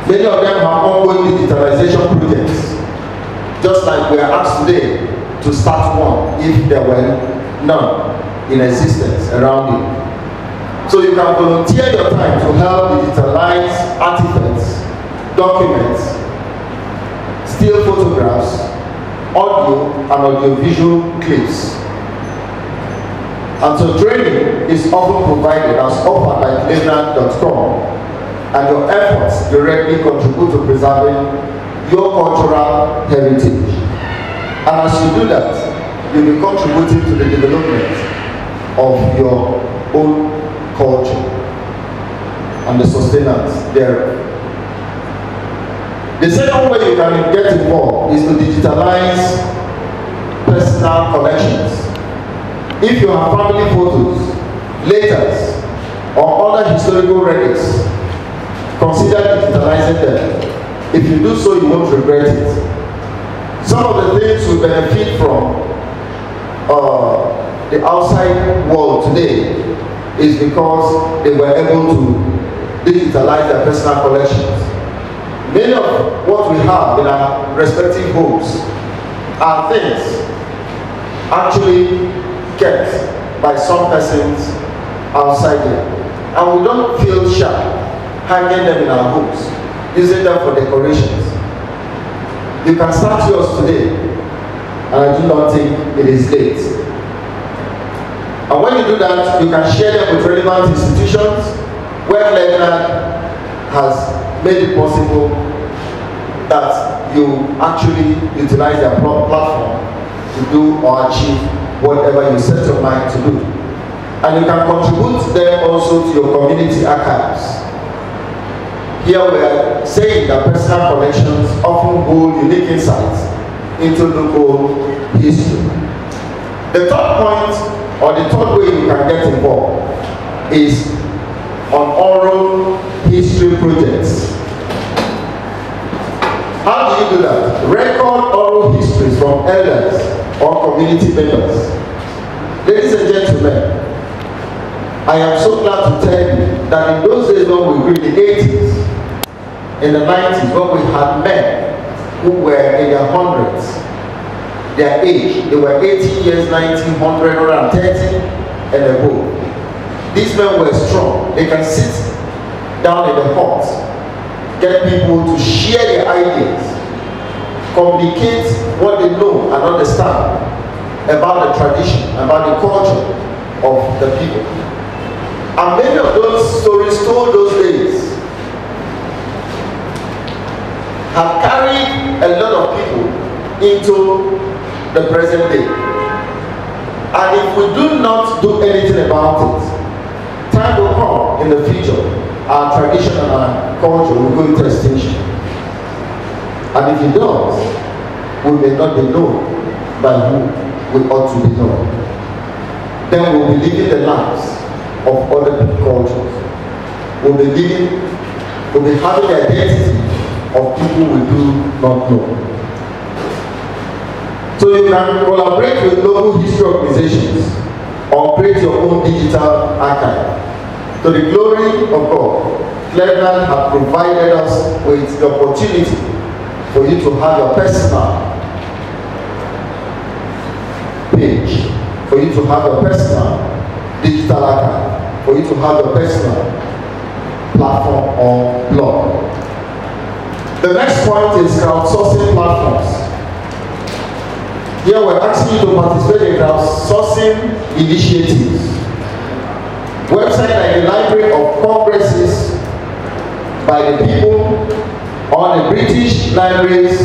S6: Many of them have ongoing digitalization projects, just like we are asked today to start one if there were none in existence around you. So you can volunteer your time to help digitalize artifacts, documents, still photographs, audio and audiovisual clips. And so training is often provided as offered by Clevenard.com, and your efforts directly contribute to preserving your cultural heritage. And as you do that, you'll be contributing to the development of your own culture and the sustenance thereof. The second way you can get involved is to digitalize personal collections. If you have family photos, letters, or other historical relics, consider digitalizing them If you do so, you won't regret it. Some of the things we benefit from the outside world today is because they were able to digitalize their personal collections. Many of what we have in our respective homes are things actually kept by some persons outside here. And we don't feel shy hanging them in our homes, using them for decorations. You can start yours today, and I do not think it is late. And when you do that, you can share them with relevant institutions where Clevenard has made it possible that you actually utilize their platform to do or achieve whatever you set your mind to do. And you can contribute them also to your community archives. Here we are saying that personal collections often hold unique insights into local history. The third point, or the third way you can get involved, is on oral history projects. How do you do that? Record oral histories from elders or community members. Ladies and gentlemen, I am so glad to tell you that in those days when we grew in the 80s, in the 90s, when we had men who were in their hundreds, their age, they were 80 years, 90, 100, 130 and above. These men were strong. They can sit down in the hut, get people to share their ideas, communicate what they know and understand about the tradition, about the culture of the people. And many of those stories told those days have carried a lot of people into the present day. And if we do not do anything about it, time will come in the future, our tradition and our culture will go into extinction. And if it does, we may not be known by who we ought to be known. Then we'll be living the lives of other cultures. We'll be having the identity of people we do not know. So you can collaborate with local history organizations or create your own digital archive. To the glory of God, Clevenard has provided us with the opportunity for you to have your personal page, for you to have your personal digital archive, for you to have your personal platform or blog. The next point is crowdsourcing platforms. Here we're asking you to participate in crowdsourcing initiatives. Websites like the Library of Congresses by the people or the British libraries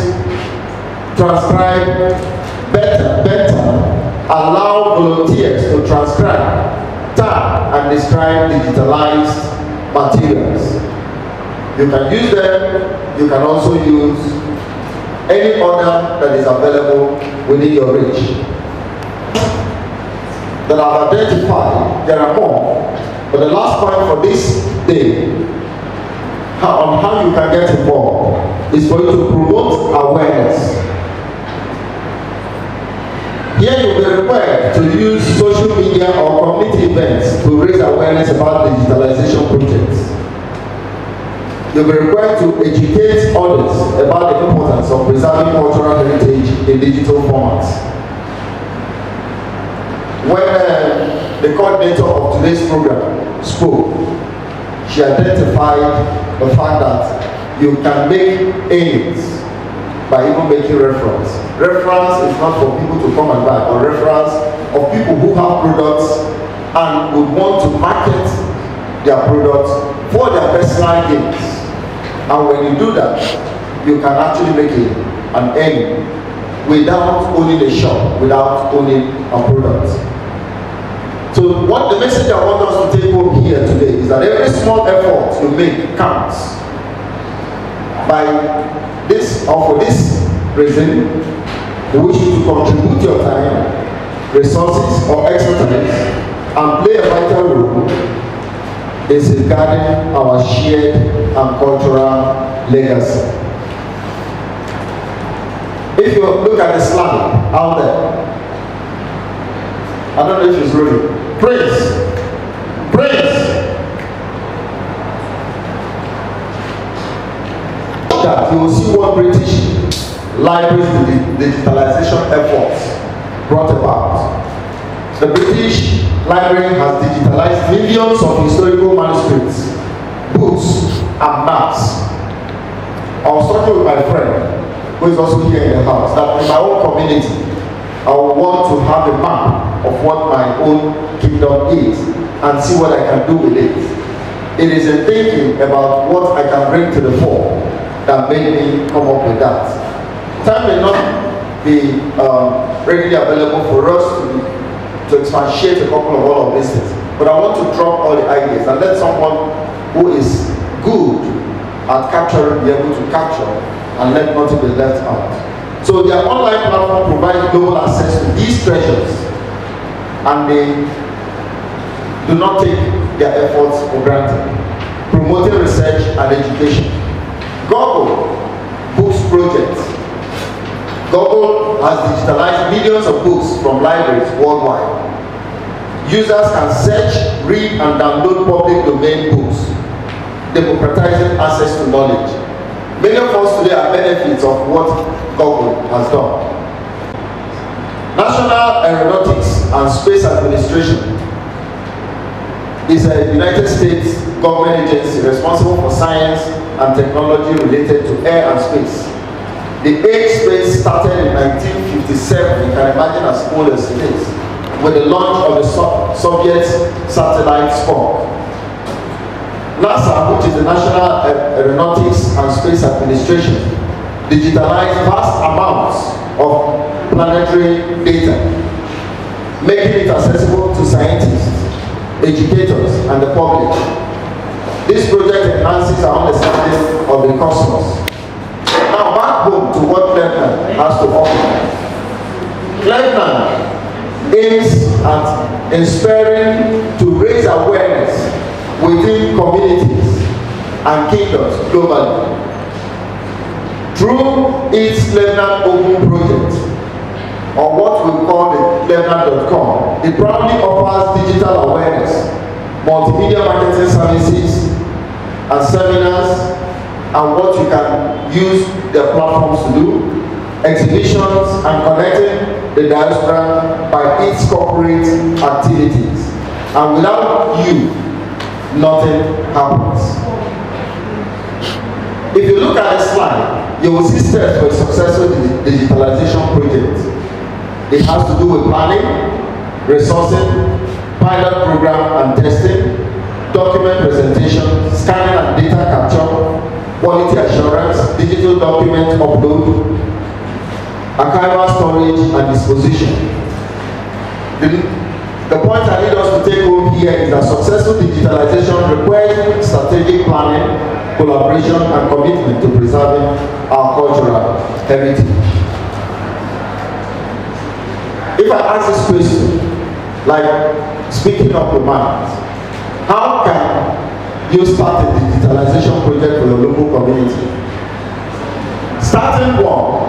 S6: transcribe better allow volunteers to transcribe, tag and describe digitalized materials. You can use them, you can also use any other that is available within your reach. That I've identified, there are more. But the last point for this day, on how you can get involved, is for you to promote awareness. Here you will be required to use social media or community events to raise awareness about digitalization projects. You'll be required to educate others about the importance of preserving cultural heritage in digital formats. When the coordinator of today's program spoke, she identified the fact that you can make aims by even making reference. Reference is not for people to come and buy, but reference of people who have products and would want to market their products for their personal gains. And when you do that, you can actually make an earning without owning a shop, without owning a product. So what the message I want us to take home here today is that every small effort you make counts. By this or for this reason, we wish you to contribute your time, resources or expertise and play a vital role in safeguarding our shared and cultural legacy. If you look at the slide out there, I don't know if it's ready. Prince. That you will see what British libraries digitalization efforts brought about. The British Library has digitalized millions of historical manuscripts, books, and maps. I was talking with my friend, who is also here in the house, that in my own community, I would want to have a map of what my own kingdom is and see what I can do with it. It is in thinking about what I can bring to the fore that made me come up with that. Time may not be readily available for us to expatiate a couple of all of these things, but I want to drop all the ideas and let someone who is good at capturing be able to capture and let nothing be left out. So their online platform provides global access to these treasures, and they do not take their efforts for granted, promoting research and education. Google Books Project. Google has digitalized millions of books from libraries worldwide. Users can search, read, and download public domain books, democratizing access to knowledge. Many of us today are benefits of what Google has done. National Aeronautics and Space Administration is a United States government agency responsible for science and technology related to air and space. The age space started in 1957, you can imagine as old as it is, with the launch of the Soviet satellite Sputnik. NASA, which is the National Aeronautics and Space Administration, digitalized vast amounts of planetary data, making it accessible to scientists, educators, and the public. This project enhances our understanding of the cosmos. Now back home to what Clevenard has to offer. Clevenard aims at inspiring to raise awareness within communities and kingdoms globally. Through its Clevenard Open Project, or what we call the Clevenard.com, it proudly offers digital awareness, multimedia marketing services, and seminars, and what you can use their platforms to do, exhibitions, and connecting the diaspora by its corporate activities. And without you, nothing happens. If you look at the slide, you will see steps for a successful digitalization project. It has to do with planning, resourcing, pilot program and testing, document presentation, scanning and data capture, quality assurance, digital document upload, archival storage and disposition. The point I need us to take home here is that successful digitalization requires strategic planning, collaboration, and commitment to preserving our cultural heritage. If I ask this question, like speaking of the mind, how can you start a digitalization project for your local community? Starting one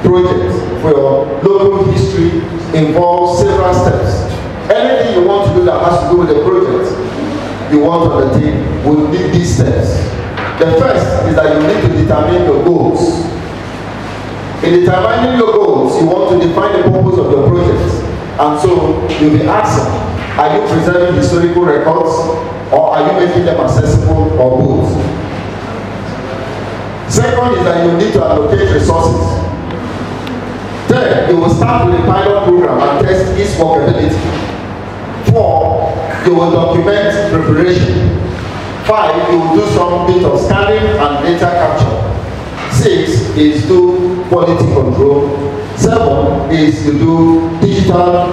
S6: project for your local history involves several steps. Anything you want to do that has to do with the project you want to undertake will need these steps. The first is that you need to determine your goals. In determining your goals, you want to define the purpose of your project. And so you'll be asking, are you preserving historical records or are you making them accessible or both? Second is that you need to allocate resources. Third, you will start with a pilot program and test its workability. 4, you will document preparation. 5, you will do some bit of scanning and data capture. 6 is do quality control. 7 is to do digital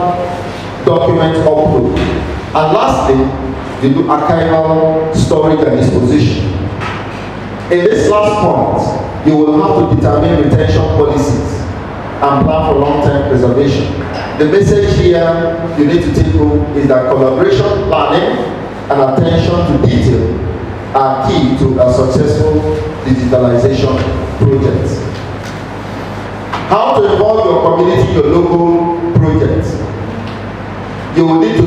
S6: document upload. And lastly, you do archival storage and disposition. In this last point, you will have to determine retention policies and plan for long-term preservation. The message here you need to take home is that collaboration, planning, and attention to detail are key to a successful digitalization project. How to involve your community in your local projects. You will need to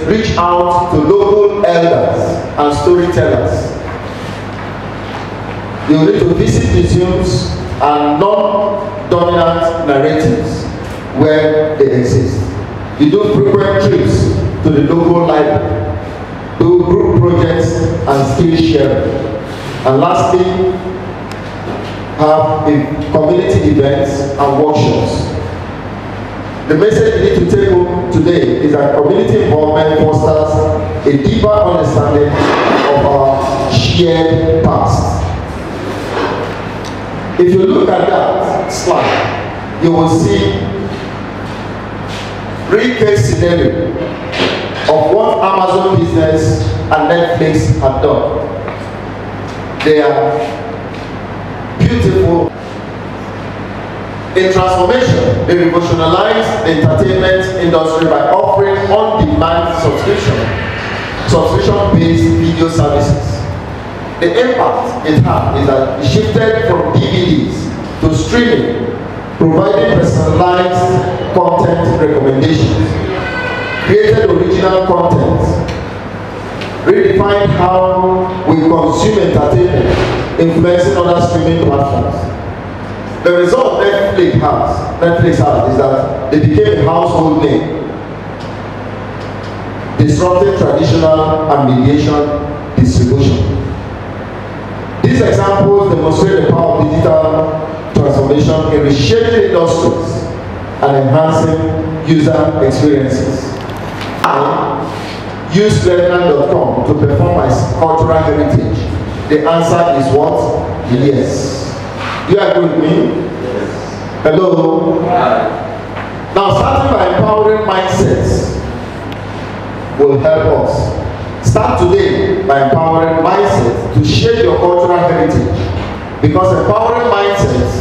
S6: reach out to local elders and storytellers. You will need to visit museums and non-dominant narratives where they exist. You do frequent trips to the local library. Do group projects and skill sharing. And lastly, have community events and workshops. The message you need to take home today is that community involvement fosters a deeper understanding of our shared past. If you look at that slide, you will see real case scenario of what Amazon business and Netflix have done. They are beautiful. In transformation, they revolutionized the entertainment industry by offering on-demand subscription-based video services. The impact it had is that it shifted from DVDs to streaming, providing personalized content recommendations, created original content, redefined how we consume entertainment, influencing other streaming platforms. The result Netflix has is that they became a household name, disrupting traditional and mediation distribution. These examples demonstrate the power of digital transformation in reshaping industries and enhancing user experiences. I use Clevenard.com to perform my cultural heritage. The answer is what? Yes. Do you agree with me? Yes. Hello? Hi. Now, starting by empowering mindsets will help us. Start today by empowering mindsets to shape your cultural heritage. Because empowering mindsets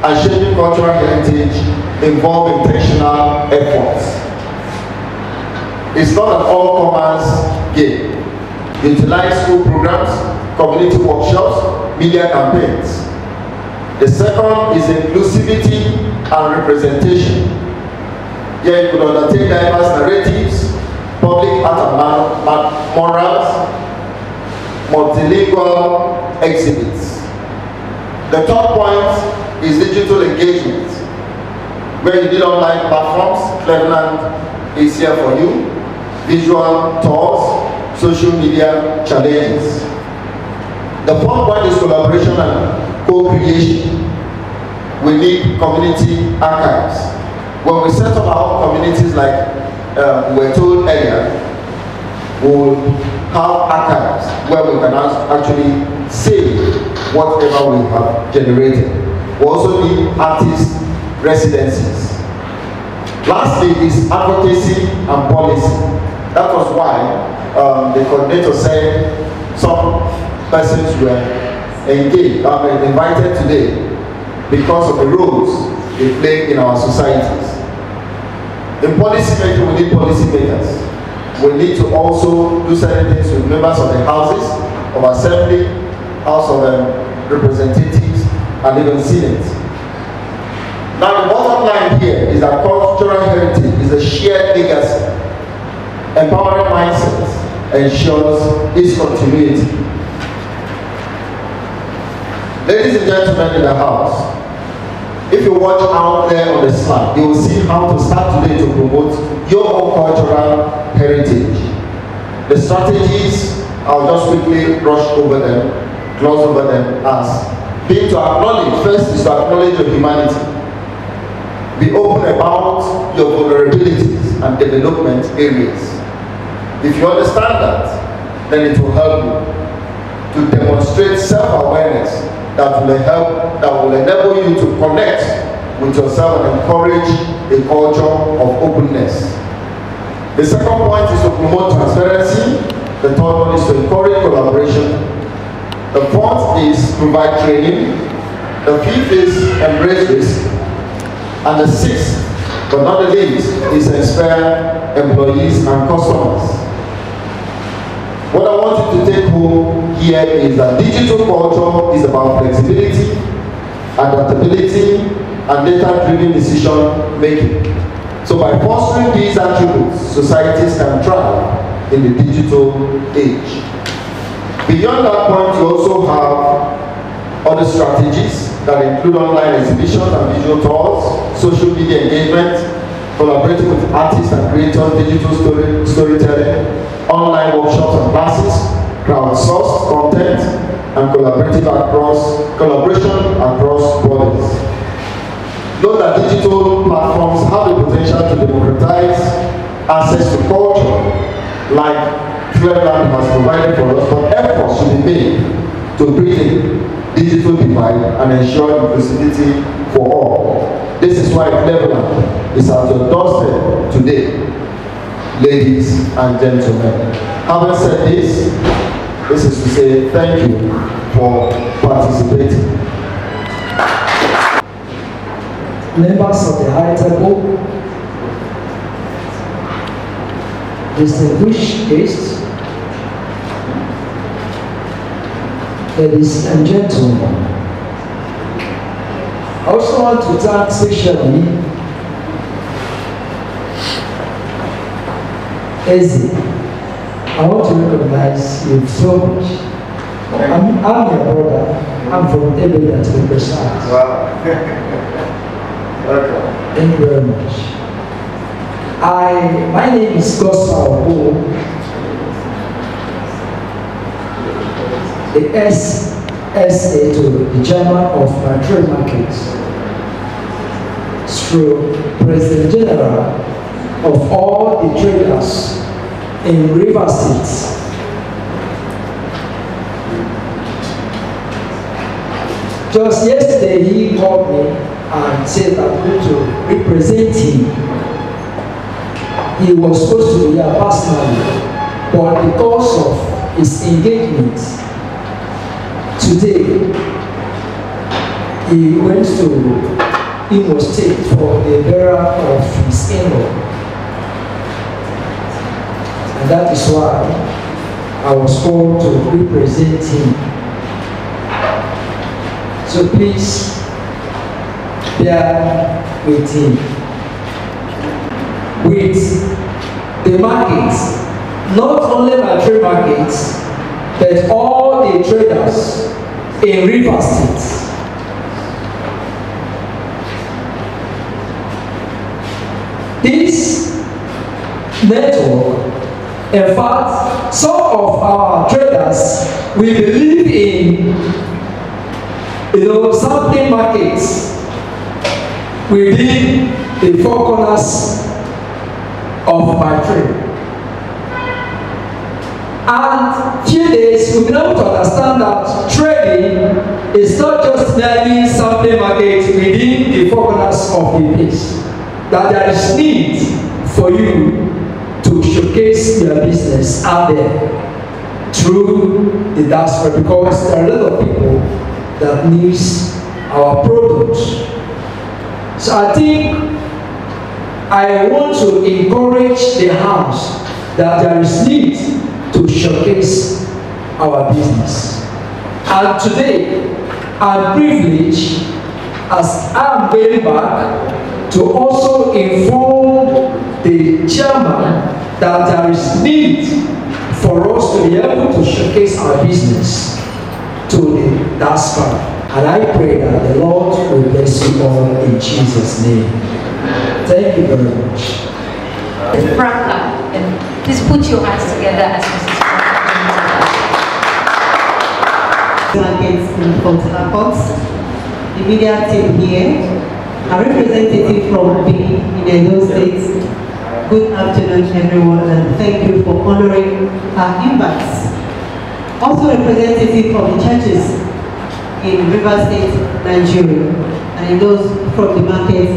S6: and shaping cultural heritage involve intentional efforts. It's not an all-comers game. Utilize school programs, community workshops, media campaigns. The second is inclusivity and representation. Here you could undertake diverse narratives, public art and morals, multilingual exhibits. The third point is digital engagement, where you need online platforms. Clevenard is here for you. Visual tours, social media challenges. The fourth point is collaboration and co-creation. We need community archives. When we set up our own communities, like we were told earlier, we'll have archives where we can actually save whatever we have generated. We also need artist residencies. Lastly is advocacy and policy. That was why the coordinator said some persons were engaged, invited today because of the roles they play in our societies. In policy making, we need policy makers. We need to also do certain things with members of the houses of assembly, house of representatives, and even senate. Now the bottom line here is that cultural heritage is a shared legacy. Empowering mindsets ensures its continuity. Ladies and gentlemen in the house, if you watch out there on the slide, you will see how to start today to promote your own cultural heritage. The strategies, I'll just quickly brush over them, gloss over them as being to acknowledge, first is to acknowledge your humanity. Be open about your vulnerabilities and development areas. If you understand that, then it will help you to demonstrate self-awareness that will enable you to connect with yourself and encourage a culture of openness. The second point is to promote transparency. The third one is to encourage collaboration. The fourth is provide training. The fifth is embrace risk. And the sixth, but not the least, is inspire employees and customers. What I want you to take home here is that digital culture is about flexibility, adaptability, and data-driven decision making. So by fostering these attributes, societies can thrive in the digital age. Beyond that point, you also have other strategies that include online exhibitions and visual tours, social media engagement, collaborating with artists and creators, digital storytelling, online workshops and classes, crowdsourced content, and collaboration across borders. Note that digital platforms have the potential to democratize access to culture, like Clevenard has provided for us, but efforts should be made to bridge the digital divide and ensure inclusivity for all. This is why Clevenard is at your doorstep today, ladies and gentlemen. Having said this is to say thank you for participating.
S22: Members of the High Table, distinguished guests, ladies and gentlemen, I also want to thank especially Eze. I want to recognize you so much. I'm your brother. I'm from Ebeda to be precise.
S6: Wow.
S22: Thank you very much. My name is Gospel, the SSA to the Chairman of my trade markets, through President General of all the traders in River State. Just yesterday he called me and said I'm going to represent him. He was supposed to be here personally, but because of his engagement today, he went to Imo State for the burial of his in-law. And that is why I was called to represent him. So please bear with him. With the markets, not only my trade markets, but all the traders in River State. This network, in fact, some of our traders, we believe in sampling markets within the four corners of my trade. And few days we've been able to understand that trading is not just merely sampling markets within the four corners of the place. That there is need for you to showcase your business out there through the diaspora, because there are a lot of people that needs our products. So I think I want to encourage the house that there is need to showcase our business. And today, I'm privileged as I'm going back to also inform the chairman that there is need for us to be able to showcase our business to the diaspora. And I pray that the Lord will bless you all in Jesus' name. Thank you very much.
S8: Franca, and please put your hands together as Mrs.
S3: Markets in Port Harcourt, the media team here, a representative from B in Edo State. Good afternoon, everyone, and thank you for honoring our invites. Also, representative from the churches in River State, Nigeria, and those from the market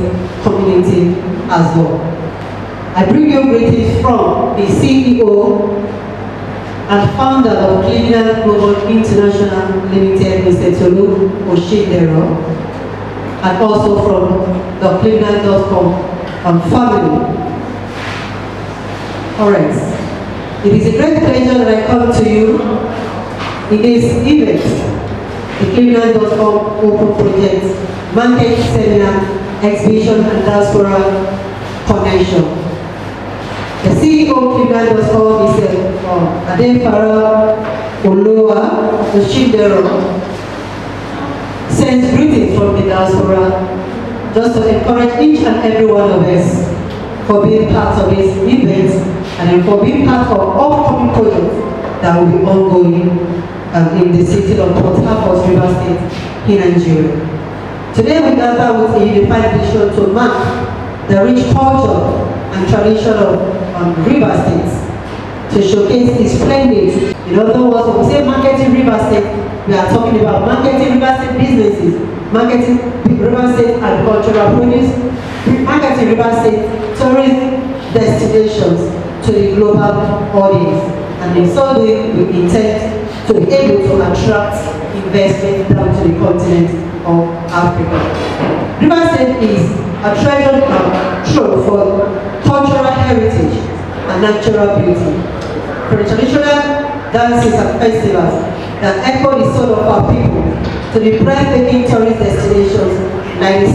S3: community as well. I bring you greetings from the CEO and founder of Clevenard Global International Limited, Mr. Tolu Oshidero, and also from the Clevenard.com family. All right. It is a great pleasure that I come to you in this event, the Clevenard.com Open Project Market Seminar exhibition and diaspora connection. The CEO of Clevenard.com is Adefara Oloa Oshindero, sends greetings from the diaspora just to encourage each and every one of us for being part of this event and for being part of upcoming projects that will be ongoing in the city of Port Harcourt, River State, in Nigeria. Today we gather with a unified vision to mark the rich culture and tradition of River State, to showcase its splendid. In other words, when we say marketing River State, we are talking about marketing River State businesses, marketing River State agricultural produce, marketing River State tourist destinations to the global audience. And in so doing, we intend to be able to attract investment down to the continent of Africa. River State is a treasured trove for cultural heritage and natural beauty. For the traditional dances and festivals that echo the soul of our people, to the breathtaking tourist destinations like the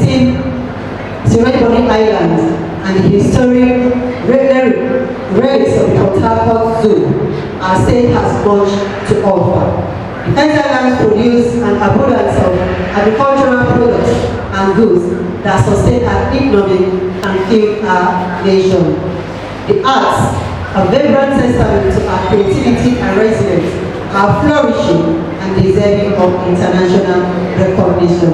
S3: Serene Islands and the historic relics of the Port Harcourt Zoo, our state has much to offer. The Islands produce an abundance of agricultural products and goods that sustain our economy and feed our nation. The arts, a vibrant testament to our creativity and resilience, are flourishing and deserving of international recognition.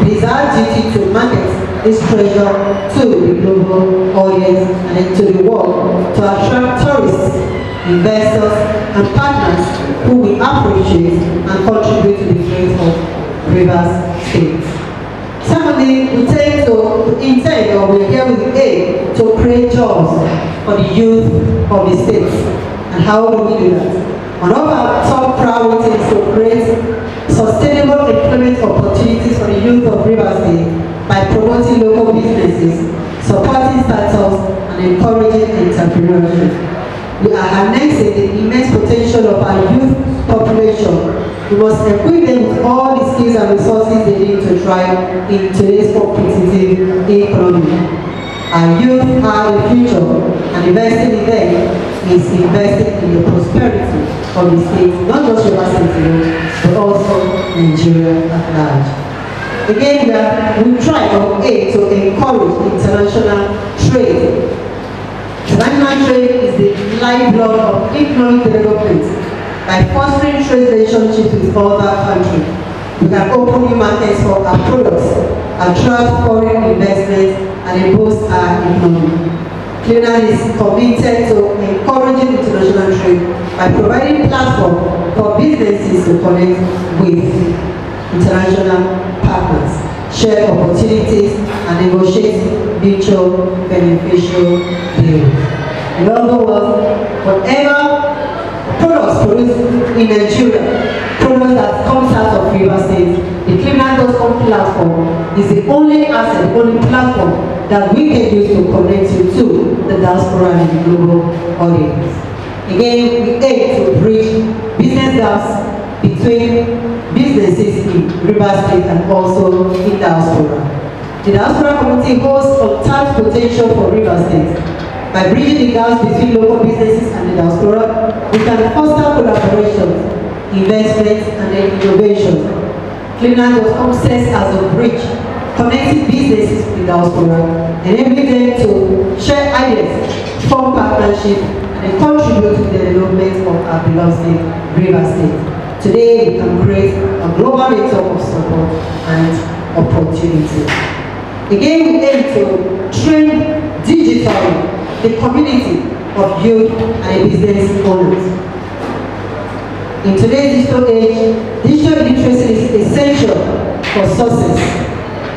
S3: It is our duty to market this treasure to the global audience and to the world to attract tourists, investors, and partners who will appreciate and contribute to the growth of River State. Secondly, we intend or we're here with the aim to create jobs for the youth of the state. And how do we do that? One of our top priorities is to create sustainable employment opportunities for the youth of River State by promoting local businesses, supporting startups, and encouraging entrepreneurship. We are harnessing the immense potential of our youth population. We must equip them with all the skills and resources they need to thrive in today's competitive economy. Our youth are the future, and investing in them is investing in the prosperity of the state, not just River State, but also Nigeria at large. Again, we try our aim to encourage international trade. International trade is the lifeblood of economic development. By fostering trade relationships with other countries, we can open new markets for our products, attract foreign investment, and boost our economy. Clevenard is committed to encouraging international trade by providing platform for businesses to connect with international partners, share opportunities, and negotiate mutual beneficial deals. In other words, whatever products produced in Nigeria, products that comes out of River State, the Clevenard.com platform is the only asset, the only platform that we can use to connect you to the diaspora and the global audience. Again, we aim to bridge business gaps between businesses in River State and also in diaspora. The diaspora community holds untapped potential for River State. By bridging the gaps between local businesses and the diaspora, we can foster collaboration, investment, and innovation. Clevenard.com serves as a bridge, connecting businesses with the diaspora, enabling them to share ideas, form partnerships, and contribute to the development of our beloved state, River State. Today, we can create a global network of support and opportunity. Again, we aim to train digitally the community of youth and business owners. In today's digital age, digital literacy is essential for success.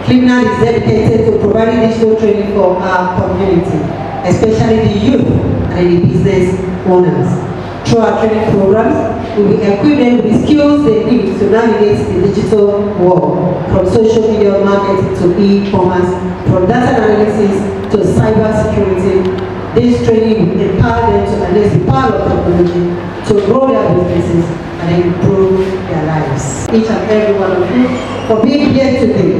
S3: Clevenard is dedicated to providing digital training for our community, especially the youth and the business owners. Through our training programs, we will equip them with the skills they need to navigate the digital world, from social media marketing to e-commerce, from data analysis to cyber security. This training will empower them to harness the power of technology to grow their businesses and improve their lives. Each and every one of you for being here today.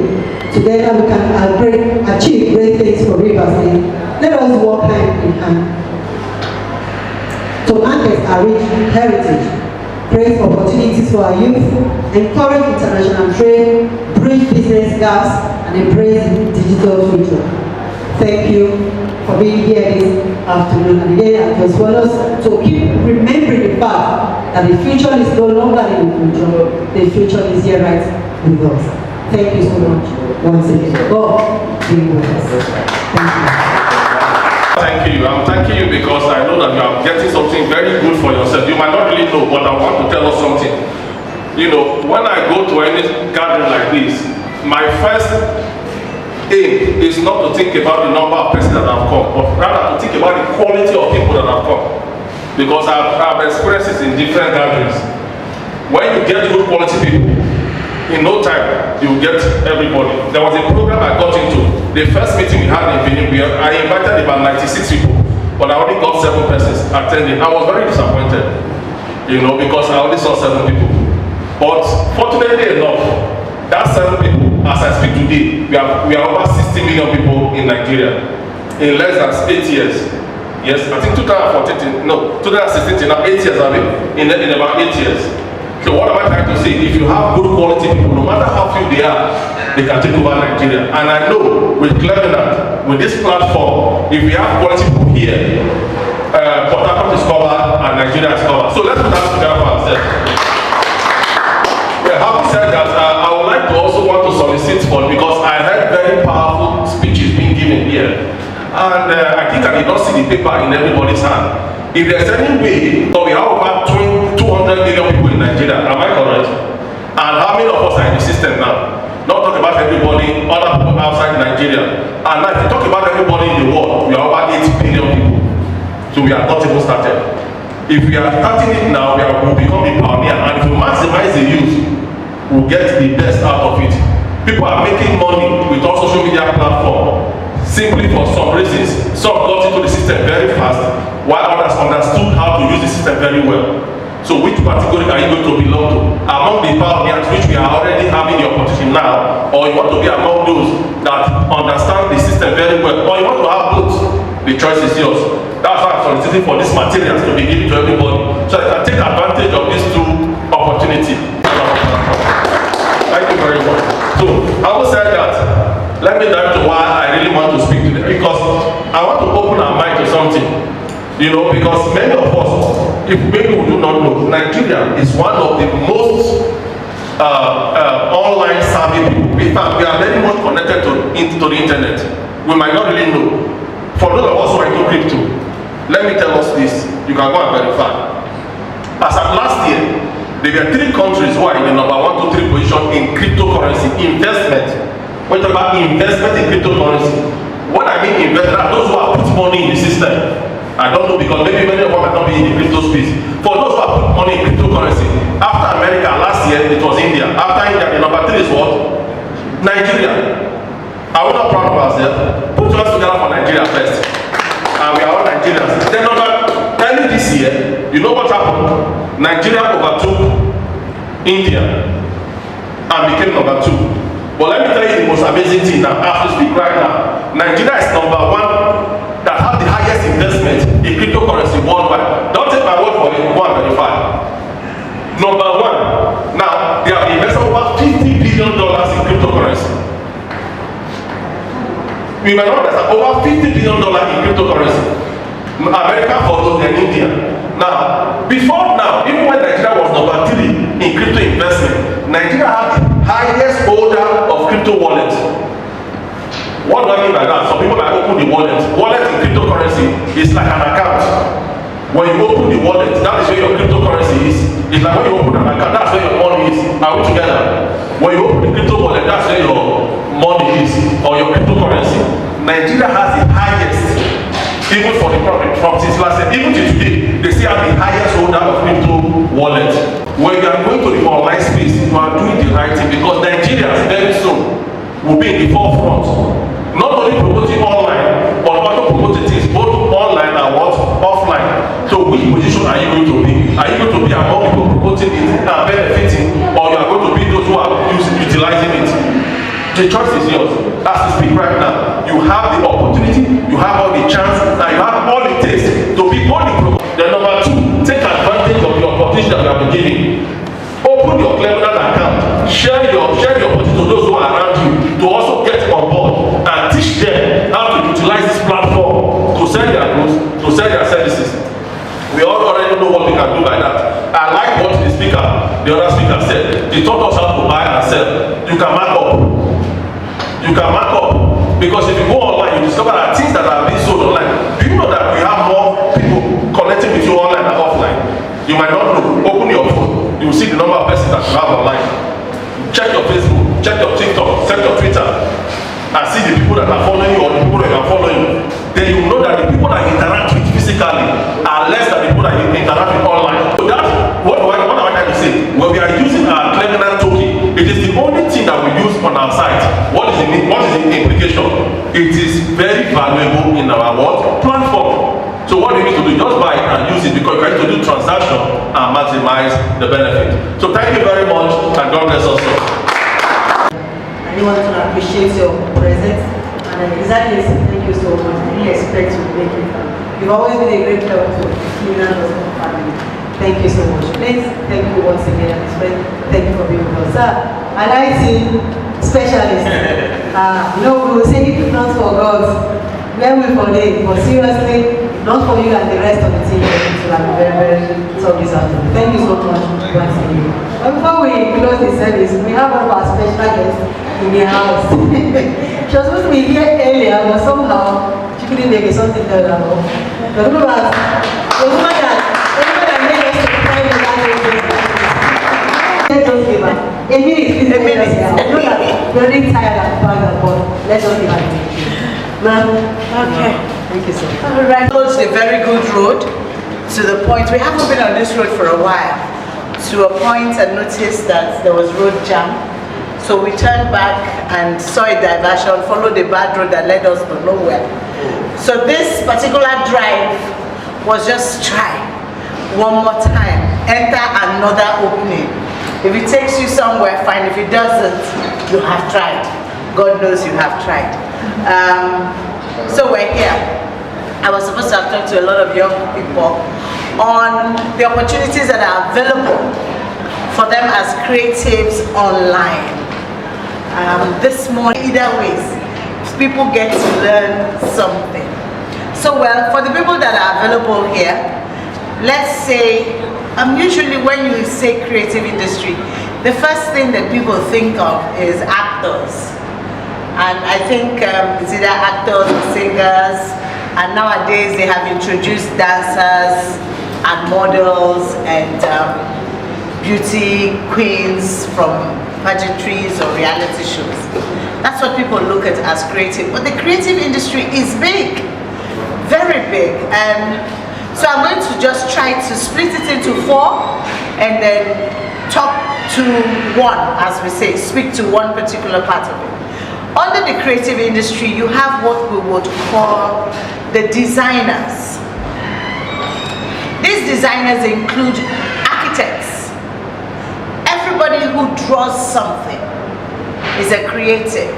S3: Together we can achieve great things for Rivers State. Let us work hand in hand to market our rich heritage, create opportunities for our youth, encourage international trade, bridge business gaps, and embrace the digital future. Thank you for being here this afternoon, and again, as well as to keep remembering the fact that the future is no longer in the future, the future is here right with us. Thank you so much once again. God be with us. Thank you.
S5: Thank you. I'm thanking you because I know that you are getting something very good for yourself. You might not really know, but I want to tell us something. You know, when I go to any gathering like this, my first aim is not to think about the number of persons that have come, but rather to think about the quality of people that have come. Because I've experienced this in different gatherings. When you get good quality people, in no time, you will get everybody. There was a program I got into. The first meeting we had in Benin, I invited about 96 people, but I only got 7 persons attending. I was very disappointed, you know, because I only saw 7 people. But fortunately enough, that 7 people, as I speak today, we are over 60 million people in Nigeria in less than 8 years. Yes, I think 2016 now 8 years, I mean, in about 8 years. So what am I trying to say? If you have good quality people, no matter how few they are, they can take over Nigeria. And I know with Clevenard, with this platform, if we have quality people here, Port Harcourt is covered and Nigeria is covered. So let's put that together for ourselves. Yeah, having said that, I would like to also want to solicit for, because I heard very powerful speeches being given here. And I think I did not see the paper in everybody's hand. If there's any way, so we have about 200 million people in Nigeria, am I correct? And how many of us are in the system now? Not talk about everybody, other people outside Nigeria. And now if you talk about everybody in the world, we are over 8 billion people. So we are not even started. If we are starting it now, we'll become the pioneer. And if we maximize the youth, we'll get the best out of it. People are making money with all social media platforms. Simply for some reasons. Some got into the system very fast, while others understood how to use the system very well. So which category are you going to belong to? Among the pioneers, which we are already having the opportunity now, or you want to be among those that understand the system very well, or you want to have both? The choice is yours. That's why I'm soliciting for these materials to be given to everybody, so they can take advantage of these 2 opportunities. Thank you very much. So, having said that, let me dive to why I really want to speak today, because I want to open our mind to something, you know, because many of us, if maybe we do not know, Nigeria is one of the most online savvy people. In fact, we are very much connected to the internet. We might not really know. For those of us who are into crypto, let me tell us this, you can go and verify. As of last year, there were 3 countries who are in the number 1 to 3 position in cryptocurrency investment. When you talk about investment in cryptocurrency, what I mean investment are those who have put money in the system. I don't know, because maybe many of us might not be in the crypto space. For those who have put money in cryptocurrency, after America last year, it was India. After India, the number 3 is what? Nigeria. Are we not proud of ourselves? Put us together for Nigeria first. And we are all Nigerians. Then early this year, you know what happened? Nigeria overtook India and became number 2. But let me tell you the most amazing thing now, as we speak right now. Nigeria is number 1 that has the highest investment in cryptocurrency worldwide. Don't take my word for it, go and verify. Number 1. Now, they have invested over $50 billion in cryptocurrency. We might not understand, over $50 billion in cryptocurrency. America follows, then India. Now, before now, even when Nigeria was number 3 in crypto investment, Nigeria had the highest holder of crypto wallet. What do I mean by that? Some people might open the wallet. Wallet in cryptocurrency is like an account. When you open the wallet, that is where your cryptocurrency is. It's like when you open an account, that's where your money is. Are we together? When you open the crypto wallet, that's where your money is, or your cryptocurrency. Nigeria has the highest, even for the from since last year, even to today, they still have the highest holder of crypto wallet. When you are going to the online space, you are doing the right thing, because Nigerians very soon will be in the forefront. Not only promoting online, but also promoting things both online and what? Offline. So which position are you going to be? Are you going to be among people promoting it The choice is yours. As we speak right now, you have the opportunity, you have all the chance, and you have all it takes to be boldly. Then number two, take advantage of the opportunity that you have been given. Open your Clevenard account. Share your opportunity to those who are around you to also get on board and teach them how to utilize this platform to sell their goods, to sell their services. We all already know what we can do by that. I like what the other speaker said. He taught us how to buy and sell. You can mark up. You can mark up. Because if you go online, you discover that things that are being sold online. Do you know that we have more people connecting with you online than offline? You might not know. Open your phone. You will see the number of persons that you have online. Check your Facebook, check your TikTok, check your Twitter, and see the people that are following you or the people that are following you. Then you will know that the people that interact with physically are less than the people that interact with online. So that's what am I trying to say? When we are using our Clevenard token, it is the only thing that we use on our site. What is the implication? It is very valuable in our platform. So what you need to do, just buy it and use it because you're going to do transaction and maximize the benefit. So thank you very much and God bless us all.
S3: I want to appreciate your presence and exactly thank you so much. I really expect you to make it. You've always been a great help to the Clevenard family. Thank you so much. Please, thank you once again. Thank you for being with us. Sir, an IT specialist. We will say if not for God, where we for them, but seriously, not for you and the rest of the team. So I'm very sorry this afternoon. Thank you so much once again. But before we close the service, we have one of our special guests in the house. She was supposed to be here earlier, but somehow she couldn't make it, something tell her about. The woman that made us to try the language. Let's just give her a minute. I know that we're really tired and bad, but let's just give her a minute. Ma'am, okay. Thank you so much.
S7: All right. It's a very good road to the point. We haven't been on this road for a while. To a point and noticed that there was road jam. So we turned back and saw a diversion, followed the bad road that led us to nowhere. So this particular drive was just try one more time. Enter another opening. If it takes you somewhere, fine. If it doesn't, you have tried. God knows you have tried. So we're here. I was supposed to have talked to a lot of young people on the opportunities that are available for them as creatives online. This morning, either ways, people get to learn something. So well, for the people that are available here, let's say, usually when you say creative industry, the first thing that people think of is actors. And I think it's either actors or singers, and nowadays they have introduced dancers and models and beauty queens from pageantries or reality shows. That's what people look at as creative. But the creative industry is big, very big. And so I'm going to just try to split it into 4 and then talk to one, as we say, speak to one particular part of it. Under the creative industry, you have what we would call the designers. These designers include architects. Everybody who draws something is a creative.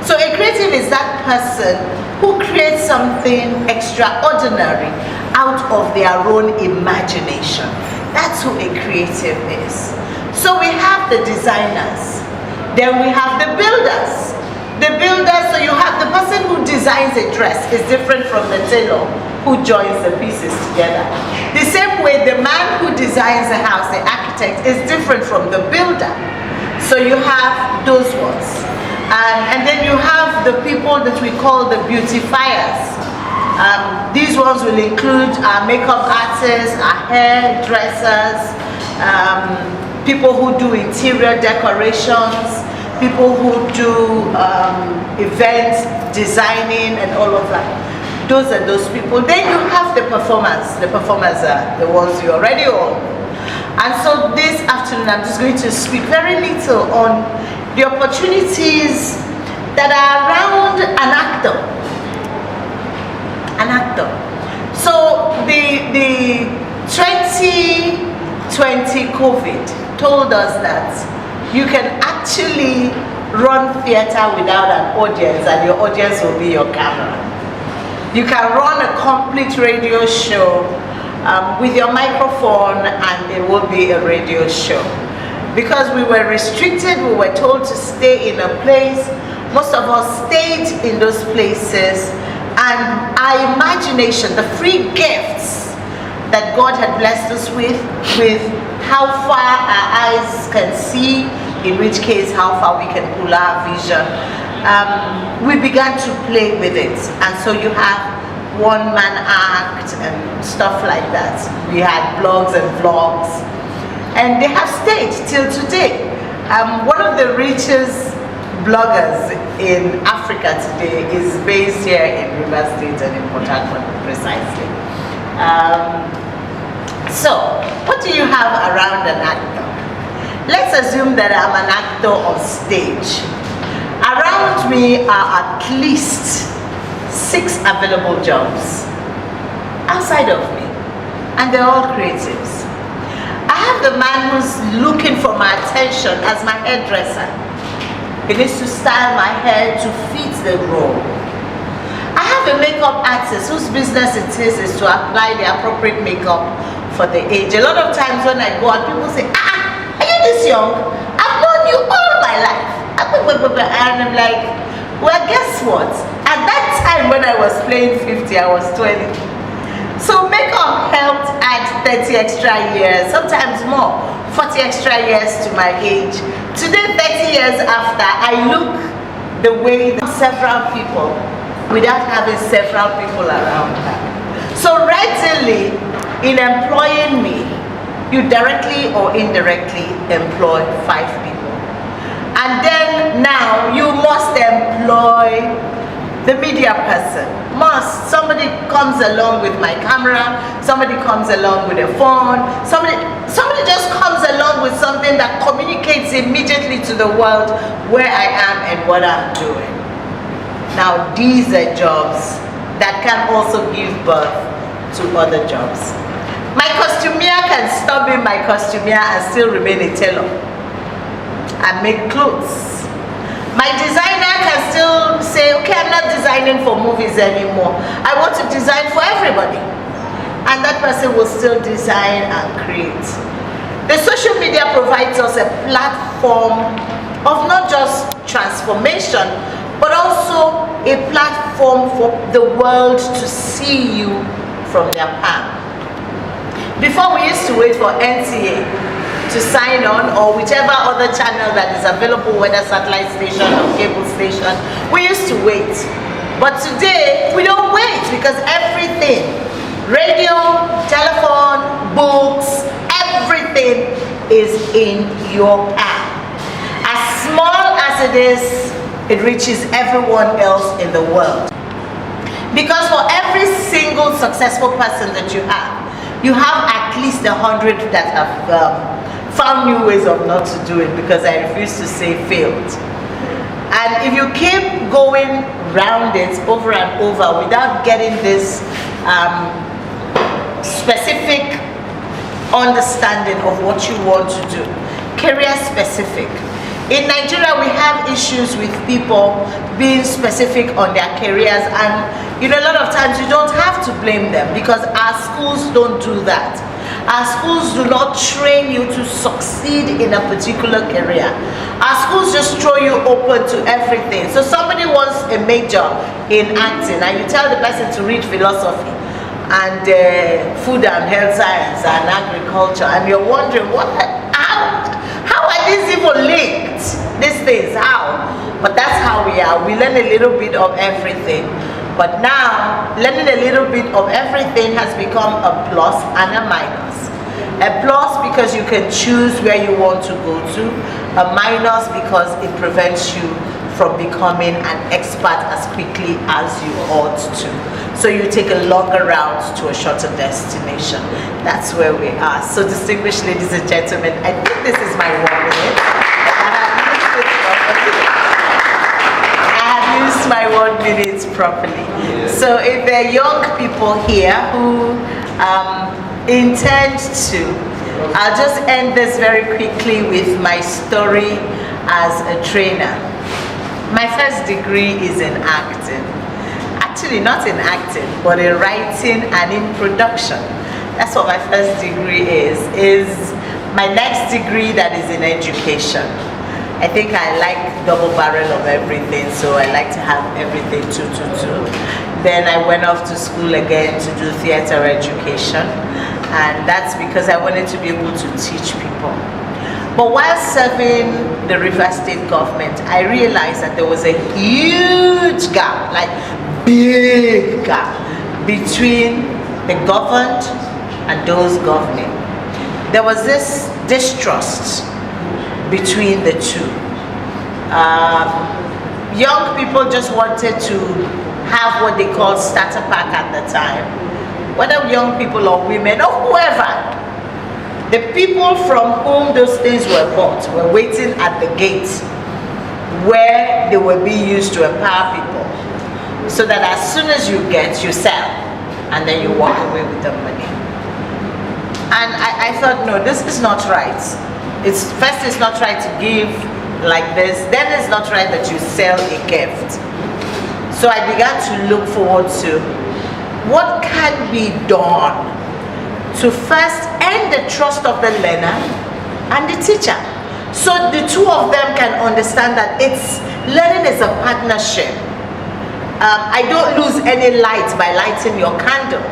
S7: So a creative is that person who creates something extraordinary out of their own imagination. That's who a creative is. So we have the designers. Then we have the builders. The builder, so you have the person who designs a dress is different from the tailor who joins the pieces together. The same way the man who designs a house, the architect, is different from the builder. So you have those ones. And then you have the people that we call the beautifiers. These ones will include our makeup artists, our hairdressers, people who do interior decorations, people who do events, designing and all of that. Those are those people. Then you have the performers. The performers are the ones you already own. And so this afternoon I'm just going to speak very little on the opportunities that are around an actor. An actor. So the 2020 COVID told us that you can actually run theater without an audience, and your audience will be your camera. You can run a complete radio show with your microphone, and it will be a radio show. Because we were restricted, we were told to stay in a place. Most of us stayed in those places, and our imagination, the free gifts that God had blessed us with how far our eyes can see, in which case how far we can pull our vision, we began to play with it. And so you have one-man act and stuff like that. We had blogs and vlogs, and they have stayed till today. One of the richest bloggers in Africa today is based here in Rivers State and in Port Harcourt, precisely. So, what do you have around an actor? Let's assume that I'm an actor on stage. Around me are at least 6 available jobs outside of me, and they're all creatives. I have the man who's looking for my attention as my hairdresser. He needs to style my hair to fit the role. I have a makeup artist whose business it is to apply the appropriate makeup for the age. A lot of times when I go out, people say, are you this young? I've known you all my life. And I'm like, well, guess what? At that time when I was playing 50, I was 20. So makeup helped add 30 extra years, sometimes more, 40 extra years to my age. Today, 30 years after, I look the way that several people without having several people around her. So readily, in employing me, you directly or indirectly employ 5 people. And then now you must employ the media person. Somebody comes along with my camera, somebody comes along with a phone, somebody just comes along with something that communicates immediately to the world where I am and what I'm doing. Now these are jobs that can also give birth to other jobs. My costumier can stop being my costumier and still remain a tailor and make clothes. My designer can still say, okay, I'm not designing for movies anymore. I want to design for everybody. And that person will still design and create. The social media provides us a platform of not just transformation, but also a platform for the world to see you from their palm. Before we used to wait for NTA to sign on, or whichever other channel that is available, whether satellite station or cable station, we used to wait. But today, we don't wait, because everything, radio, telephone, books, everything is in your app. As small as it is, it reaches everyone else in the world. Because for every single successful person that you have at least 100 that have found new ways of not to do it, because I refuse to say failed. And if you keep going round it over and over without getting this specific understanding of what you want to do, career specific. In Nigeria, we have issues with people being specific on their careers, and a lot of times you don't have to blame them, because our schools don't do that. Our schools do not train you to succeed in a particular career. Our schools just throw you open to everything. So somebody wants a major in acting, and you tell the person to read philosophy and food and health science and agriculture, and you're wondering, how are these even linked? These things, how? But that's how we are. We learn a little bit of everything. But now, learning a little bit of everything has become a plus and a minus. A plus because you can choose where you want to go to. A minus because it prevents you from becoming an expert as quickly as you ought to. So you take a longer route to a shorter destination. That's where we are. So distinguished ladies and gentlemen, I think this is my 1 minute. Use my 1 minute properly. So if there are young people here who intend to, I'll just end this very quickly with my story as a trainer. My first degree is in acting. Actually, not in acting, but in writing and in production. That's what my first degree is. My next degree that is in education. I think I like double barrel of everything, so I like to have everything two. Then I went off to school again to do theater education, and that's because I wanted to be able to teach people. But while serving the River State government, I realized that there was a huge gap, like big gap, between the governed and those governing. There was this distrust between the two. Young people just wanted to have what they called starter pack at the time. Whether young people or women or whoever, the people from whom those things were bought were waiting at the gate where they were being used to empower people. So that as soon as you get, you sell, and then you walk away with the money. And I thought, no, this is not right. It's not right to give like this, then it's not right that you sell a gift. So I began to look forward to what can be done to first earn the trust of the learner and the teacher. So the two of them can understand that learning is a partnership. I don't lose any light by lighting your candle.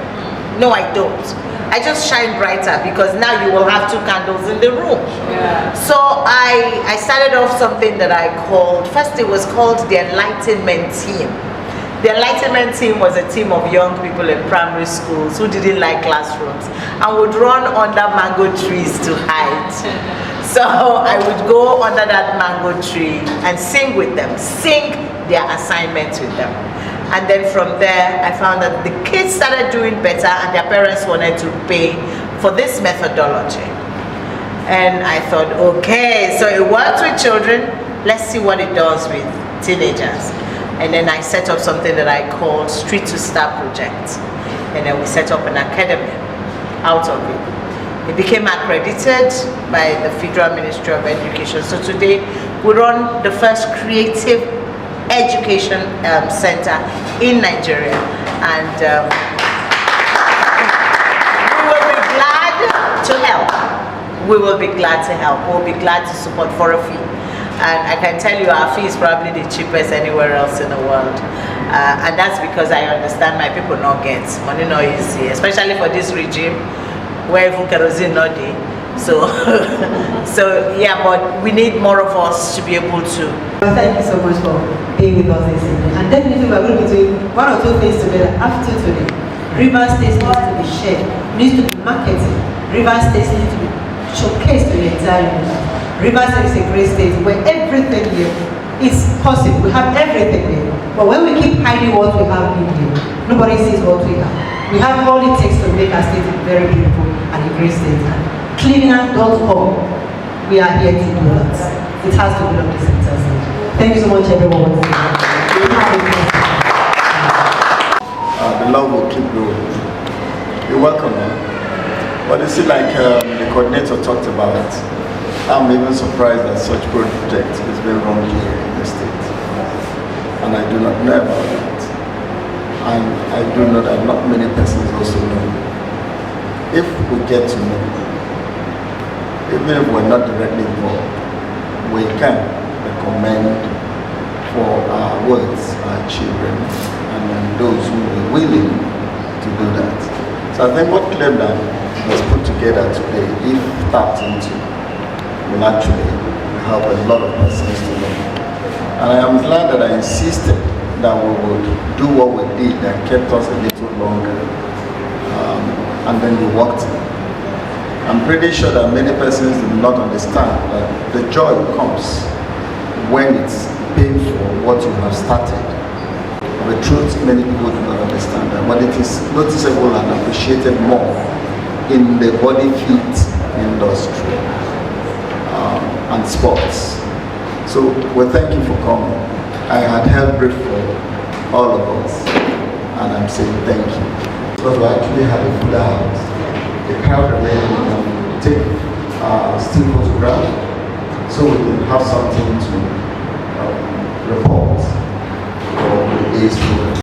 S7: No, I don't. I just shine brighter because now you will have two candles in the room. Yeah. So I started off something that I called, first it was called the Enlightenment Team. The Enlightenment Team was a team of young people in primary schools who didn't like classrooms and would run under mango trees to hide. So I would go under that mango tree and sing with them, sing their assignments with them. And then from there, I found that the kids started doing better and their parents wanted to pay for this methodology. And I thought, okay, so it works with children, let's see what it does with teenagers. And then I set up something that I called Street to Star Project. And then we set up an academy out of it. It became accredited by the Federal Ministry of Education. So today, we run the first creative education center in Nigeria, and we will be glad to help. We will be glad to help. We'll be glad to support for a fee. And I can tell you our fee is probably the cheapest anywhere else in the world. And that's because I understand my people not get money not easy, especially for this regime where even kerosene not there. So yeah, but we need more of us to be able to.
S3: Thank you so much for being with us this evening. And definitely we're going to be doing one or two things together after today. River State needs to be shared, needs to be marketed. River State needs to be showcased to the entire universe. River State is a great state where everything here is possible. We have everything here. But when we keep hiding what we have in here, nobody sees what we have. We have all it takes to make our state very beautiful and a great state. Clevenard.com. We are here to do that. It has to be on the center stage. Thank you so much, everyone.
S6: The love will keep growing. You're welcome, man. But you see, like the coordinator talked about, I'm even surprised that such project is being run here in the state. And I do not know about that. And I do know that not many persons also know. If we get to know, even if we're not directly involved, we can recommend for our words, our children, and then those who are willing to do that. So I think what Clevenard has put together today, if tapped into, will actually help a lot of persons to know. And I am glad that I insisted that we would do what we did that kept us a little longer. And then we walked in. I'm pretty sure that many persons do not understand that the joy comes when it's painful what you have started. The truth, many people do not understand that, but it is noticeable and appreciated more in the body fit industry and sports. So we thank you for coming. I had held brief for all of us, and I'm saying thank you. Because we actually have a full house. The crowd remains, we can take still photograph so we can have something to report. today's program.